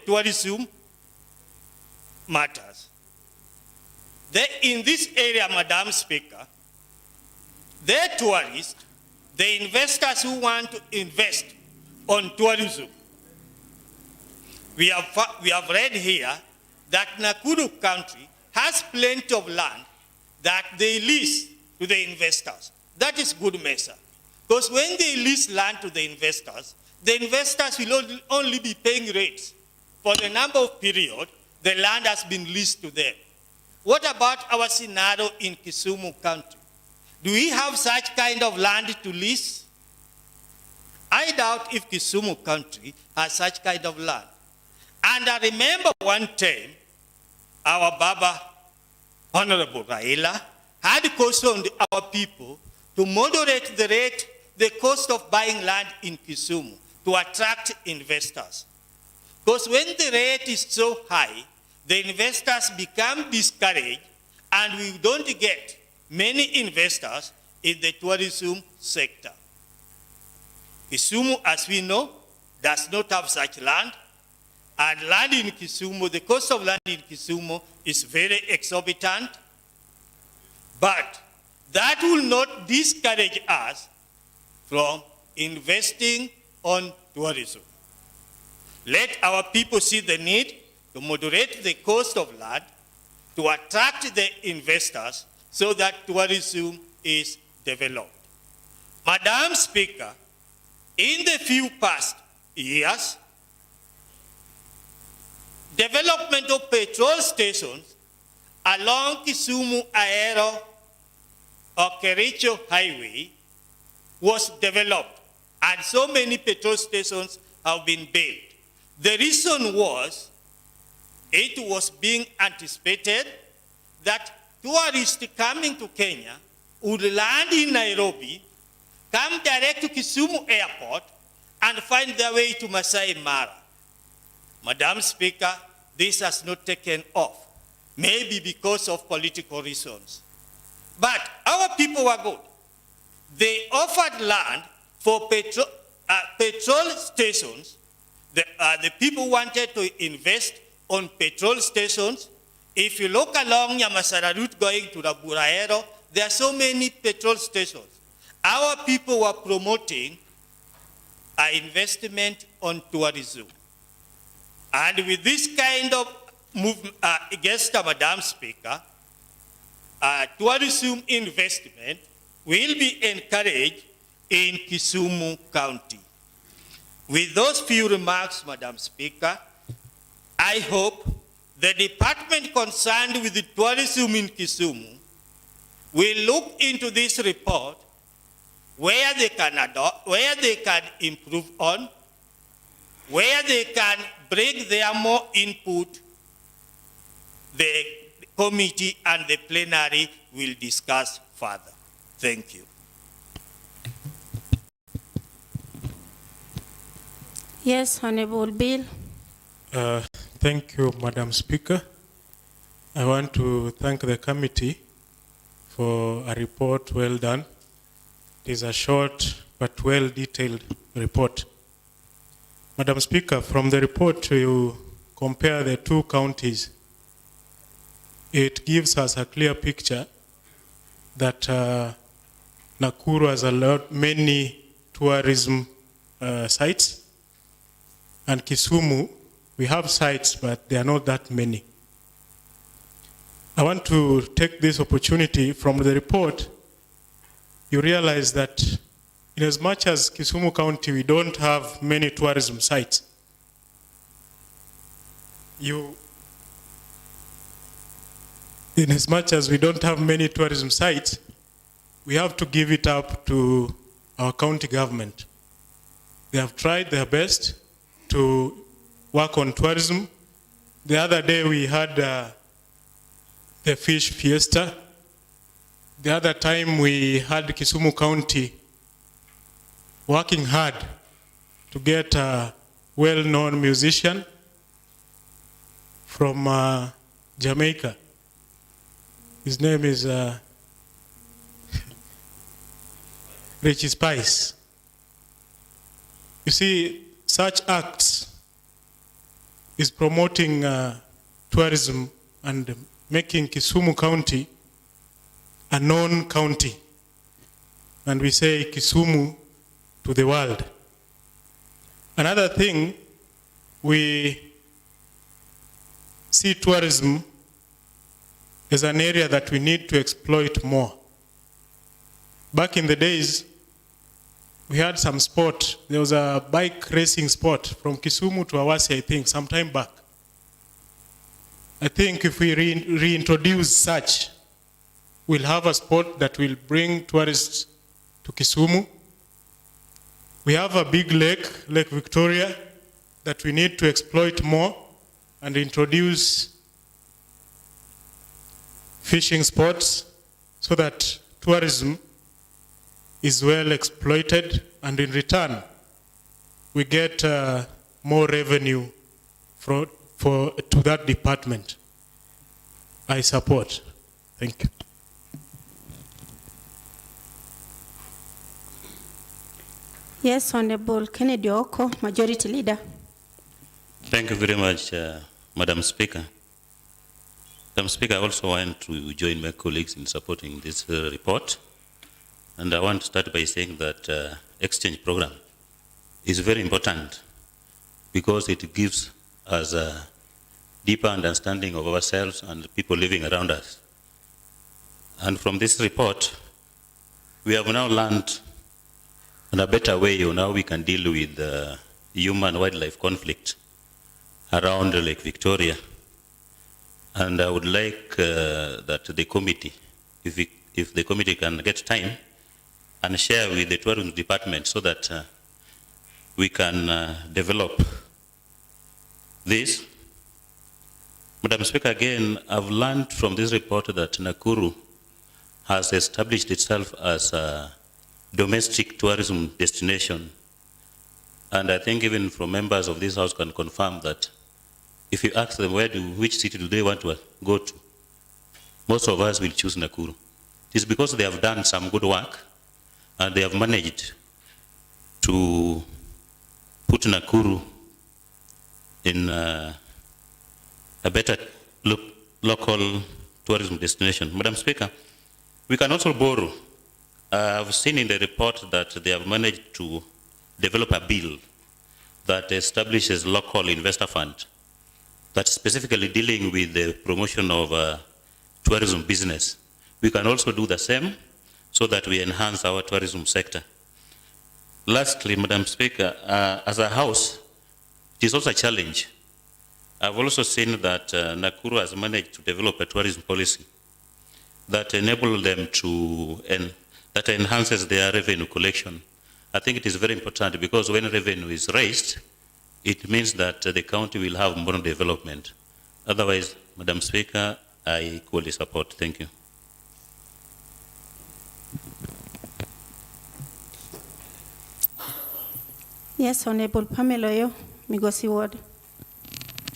S14: tourism matters. In this area, Madam Speaker, the tourists, the investors who want to invest on tourism, we have read here that Nakuru County has plenty of land that they lease to the investors. That is good measure. Because when they lease land to the investors will only be paying rates for the number of period the land has been leased to them. What about our scenario in Kisumu County? Do we have such kind of land to lease? I doubt if Kisumu County has such kind of land. And I remember one time, our Baba, Honorable Raila, had cautioned our people to moderate the cost of buying land in Kisumu to attract investors. Because when the rate is so high, the investors become discouraged and we don't get many investors in the tourism sector. Kisumu, as we know, does not have such land. And land in Kisumu, the cost of land in Kisumu is very exorbitant. But that will not discourage us from investing on tourism. Let our people see the need to moderate the cost of land, to attract the investors so that tourism is developed. Madam Speaker, in the few past years, development of petrol stations along Kisumu Aero or Kericho Highway was developed, and so many petrol stations have been built. The reason was, it was being anticipated that tourists coming to Kenya would land in Nairobi, come direct to Kisumu Airport, and find their way to Masai Mara. Madam Speaker, this has not taken off, maybe because of political reasons. But our people were good. They offered land for petrol stations. The people wanted to invest on petrol stations. If you look along Nyamasara route going to the Buraero, there are so many petrol stations. Our people were promoting an investment on tourism. And with this kind of movement against Madam Speaker, tourism investment will be encouraged in Kisumu County. With those few remarks, Madam Speaker, I hope the department concerned with the tourism in Kisumu will look into this report where they can adopt, where they can improve on, where they can bring their more input. The committee and the plenary will discuss further. Thank you.
S11: Yes, Honorable Bill.
S15: Thank you, Madam Speaker. I want to thank the committee for a report well done. It is a short but well-detailed report. Madam Speaker, from the report you compare the two counties. It gives us a clear picture that Nakuru has many tourism sites, and Kisumu, we have sites, but they are not that many. I want to take this opportunity from the report. You realize that in as much as Kisumu County, we don't have many tourism sites. In as much as we don't have many tourism sites, we have to give it up to our county government. They have tried their best to work on tourism. The other day we had the fish fiesta. The other time we had Kisumu County working hard to get a well-known musician from Jamaica. His name is Richie Spice. You see, such acts is promoting tourism and making Kisumu County a known county. And we say Kisumu to the world. Another thing, we see tourism as an area that we need to exploit more. Back in the days, we had some sport. There was a bike racing sport from Kisumu to Awasi, I think, some time back. I think if we reintroduce such, we'll have a sport that will bring tourists to Kisumu. We have a big lake, Lake Victoria, that we need to exploit more and introduce fishing spots so that tourism is well exploited, and in return, we get more revenue to that department. I support. Thank you.
S11: Yes, Honorable Kennedy Oko, Majority Leader.
S2: Thank you very much, Madam Speaker. Madam Speaker, I also want to join my colleagues in supporting this report. And I want to start by saying that exchange program is very important because it gives us a deeper understanding of ourselves and the people living around us. And from this report, we have now learned in a better way on how we can deal with human-wildlife conflict around Lake Victoria. And I would like that the committee, if the committee can get time, and share with the tourism department so that we can develop this. Madam Speaker, again, I've learned from this report that Nakuru has established itself as a domestic tourism destination. And I think even from members of this House can confirm that if you ask them which city do they want to go to, most of us will choose Nakuru. It is because they have done some good work and they have managed to put Nakuru in a better local tourism destination. Madam Speaker, we can also borrow. I've seen in the report that they have managed to develop a bill that establishes local investor fund that's specifically dealing with the promotion of tourism business. We can also do the same so that we enhance our tourism sector. Lastly, Madam Speaker, as a house, it is also a challenge. I've also seen that Nakuru has managed to develop a tourism policy that enables them to, that enhances their revenue collection. I think it is very important because when revenue is raised, it means that the county will have more development. Otherwise, Madam Speaker, I equally support. Thank you.
S11: Yes, Honorable Pamela Oyo, Migosi Ward.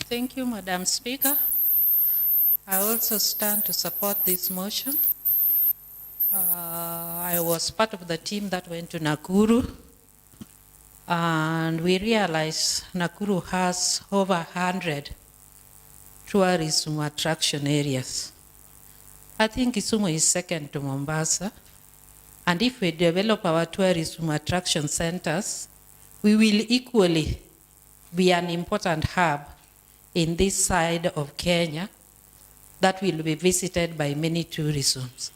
S16: Thank you, Madam Speaker. I also stand to support this motion. I was part of the team that went to Nakuru, and we realized Nakuru has over 100 tourism attraction areas. I think Kisumu is second to Mombasa, and if we develop our tourism attraction centers, we will equally be an important hub in this side of Kenya that will be visited by many tourists,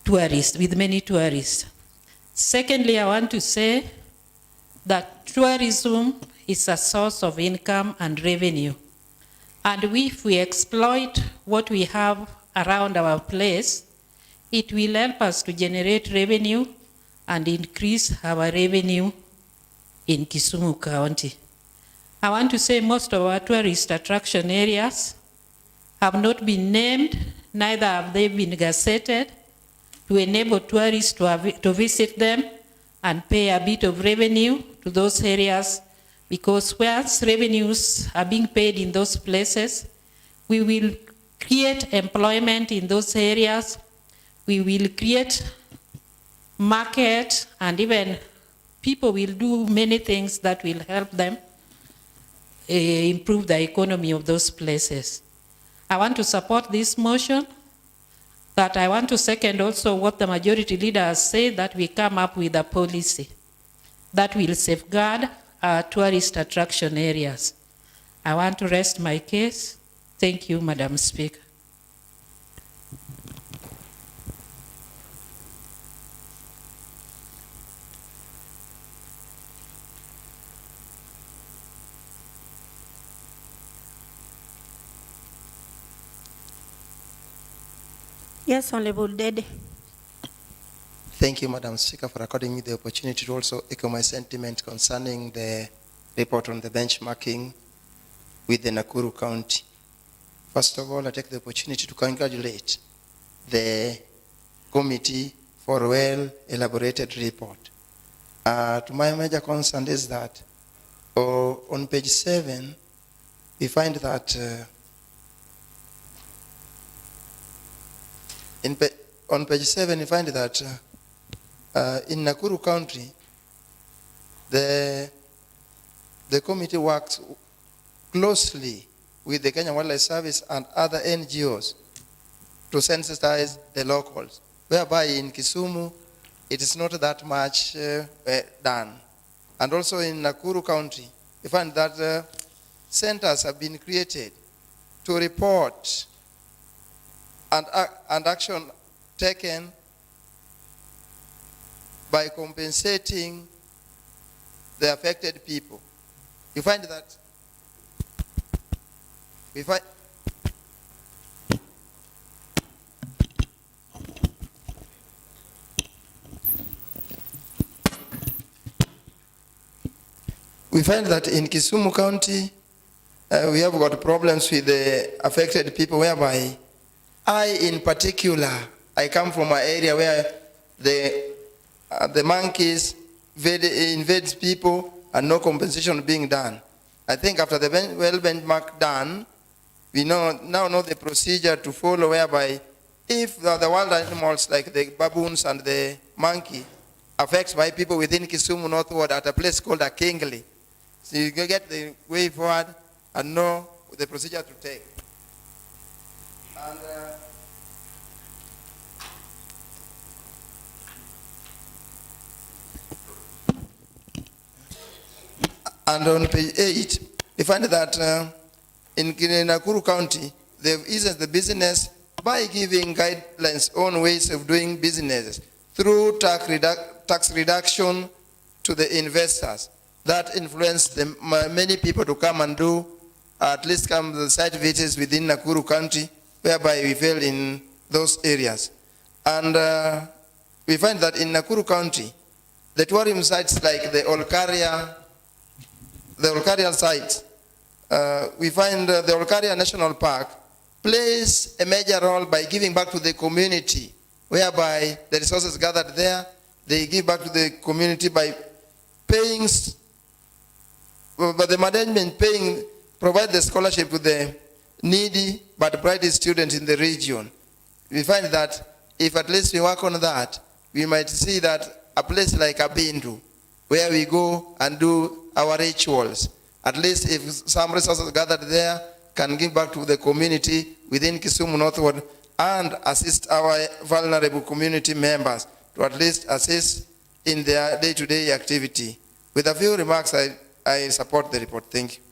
S16: with many tourists. Secondly, I want to say that tourism is a source of income and revenue. And if we exploit what we have around our place, it will help us to generate revenue and increase our revenue in Kisumu County. I want to say most of our tourist attraction areas have not been named, neither have they been gazetted to enable tourists to visit them and pay a bit of revenue to those areas, because once revenues are being paid in those places, we will create employment in those areas, we will create market, and even people will do many things that will help them improve the economy of those places. I want to support this motion, but I want to second also what the majority leader has said, that we come up with a policy that will safeguard our tourist attraction areas. I want to rest my case. Thank you, Madam Speaker.
S11: Yes, Honorable Dede.
S8: Thank you, Madam Speaker, for according me the opportunity to also echo my sentiment concerning the report on the benchmarking with the Nakuru County. First of all, I take the opportunity to congratulate the committee for a well-elaborated report. To my major concern is that on page 7, we find that on page 7, you find that in Nakuru County, the committee works closely with the Kenya Wildlife Service and other NGOs to sensitize the locals, whereby in Kisumu, it is not that much done. And also in Nakuru County, you find that centers have been created to report and action taken by compensating the affected people. You find that we find that in Kisumu County, we have got problems with the affected people, whereby in particular, I come from an area where the monkeys invades people and no compensation being done. I think after the benchmark done, we now know the procedure to follow, whereby if the wild animals like the baboons and the monkey affects by people within Kisumu northward at a place called a Kingly, so you get the way forward and know the procedure to take. And on page 8, we find that in Nakuru County, they've eased the business by giving guidelines on ways of doing businesses through tax reduction to the investors. That influenced many people to come and do, at least come to the site visits within Nakuru County, whereby we fail in those areas. And we find that in Nakuru County, the tourism sites like the Olkaria site, we find the Olkaria National Park plays a major role by giving back to the community, whereby the resources gathered there, they give back to the community by paying, but the management provide the scholarship to the needy but bright students in the region. We find that if at least we work on that, we might see that a place like Abindu, where we go and do our rituals, at least if some resources gathered there can give back to the community within Kisumu northward and assist our vulnerable community members to at least assist in their day-to-day activity. With a few remarks, I support the report. Thank you.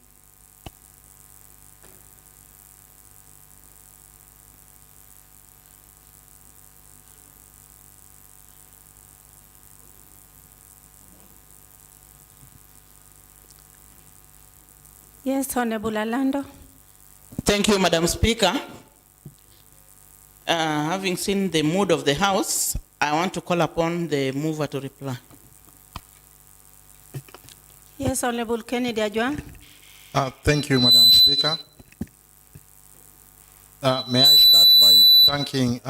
S11: Yes, Honorable Alando.
S7: Thank you, Madam Speaker. Having seen the mood of the House, I want to call upon the mover to reply.
S11: Yes, Honorable Kennedy Ajwang.
S6: Thank you, Madam Speaker. May I start by thanking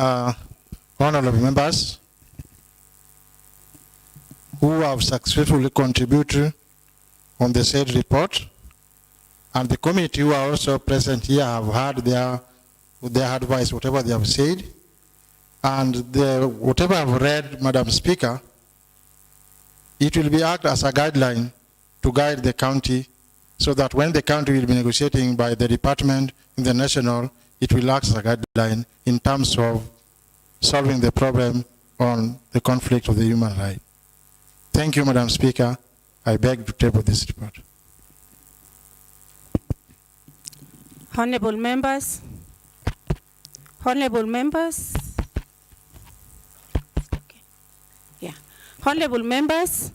S6: honorable members who have successfully contributed on the said report, and the committee who are also present here have heard their advice, whatever they have said, and whatever I've read, Madam Speaker, it will be act as a guideline to guide the county, so that when the county will be negotiating by the department in the national, it will act as a guideline in terms of solving the problem on the conflict of the human right. Thank you, Madam Speaker. I beg to table this report.
S11: Honorable members. Honorable members. Okay. Yeah. Honorable members,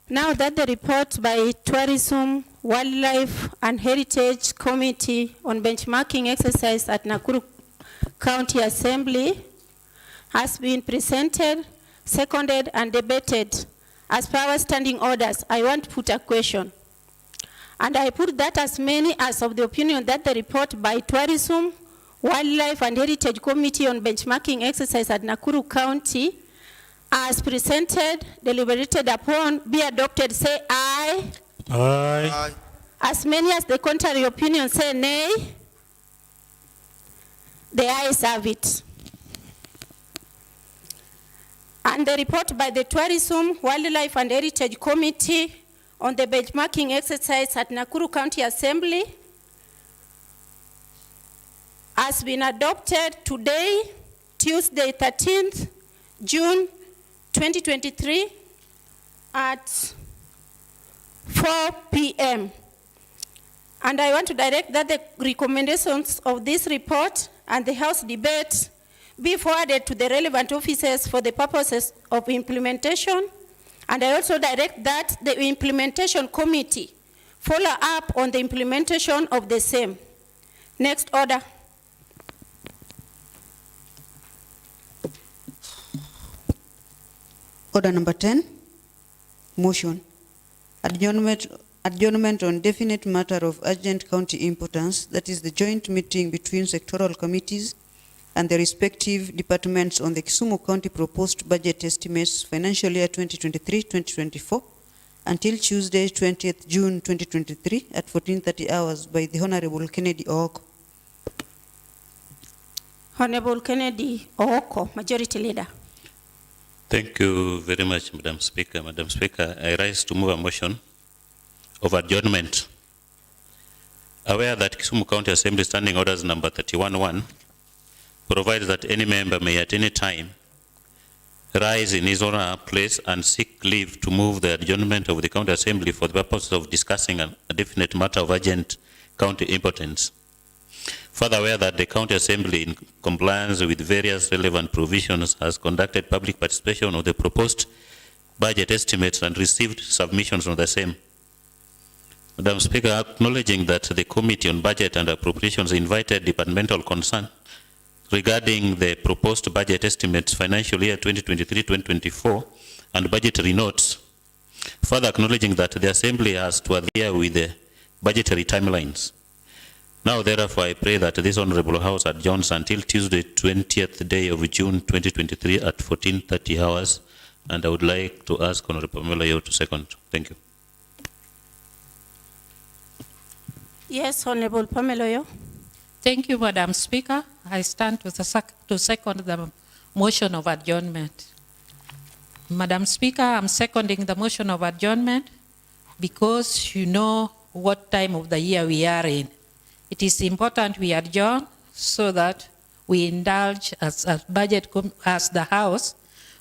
S11: now that the report by Tourism, Wildlife and Heritage Committee on benchmarking exercise at Nakuru County Assembly has been presented, seconded and debated as per our standing orders, I want to put a question. And I put that as many as of the opinion that the report by Tourism, Wildlife and Heritage Committee on benchmarking exercise at Nakuru County as presented, deliberated upon, be adopted, say aye.
S15: Aye.
S6: Aye.
S11: As many as the contrary opinion say nay. The ayes have it. And the report by the Tourism, Wildlife and Heritage Committee on the benchmarking exercise at Nakuru County Assembly has been adopted today, Tuesday, 13th June 2023 at 4 p.m. And I want to direct that the recommendations of this report and the House debate be forwarded to the relevant officers for the purposes of implementation. And I also direct that the implementation committee follow up on the implementation of the same. Next order.
S3: Order number 10, motion. Adjournment on definite matter of urgent county importance, that is the joint meeting between sectoral committees and the respective departments on the Kisumu County proposed budget estimates financial year 2023-2024 until Tuesday, 20th June 2023 at 14:30 hours by the Honorable Kennedy Ooko.
S11: Honorable Kennedy Ooko, Majority Leader.
S2: Thank you very much, Madam Speaker. Madam Speaker, I rise to move a motion of adjournment. Aware that Kisumu County Assembly Standing Orders number 31-1 provides that any member may at any time rise in his or her place and seek leave to move the adjournment of the County Assembly for the purpose of discussing a definite matter of urgent county importance. Further, aware that the County Assembly, in compliance with various relevant provisions, has conducted public participation of the proposed budget estimates and received submissions on the same. Madam Speaker, acknowledging that the Committee on Budget and Appropriations invited departmental concern regarding the proposed budget estimates financial year 2023-2024 and budgetary notes, further acknowledging that the Assembly has to adhere with the budgetary timelines. Now, therefore, I pray that this Honorable House adjourns until Tuesday, 20th day of June 2023 at 14:30 hours, and I would like to ask Honorable Melayo to second. Thank you.
S11: Yes, Honorable Pameloyo.
S16: Thank you, Madam Speaker. I stand to second the motion of adjournment. Madam Speaker, I'm seconding the motion of adjournment because you know what time of the year we are in. It is important we adjourn so that we indulge as the House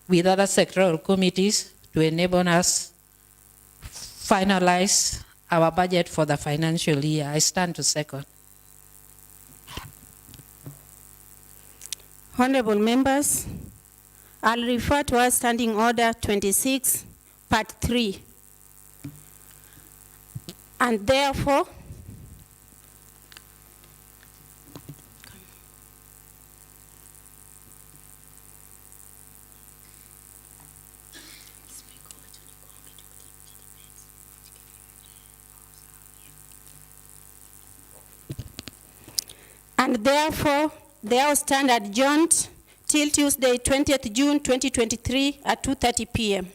S16: with other sectoral committees to enable us finalize our budget for the financial year. I stand to second.
S11: Honorable members, I'll refer to our Standing Order 26, Part 3. And therefore, and therefore the House stand adjourned till Tuesday, 20th June 2023 at 2:30 p.m.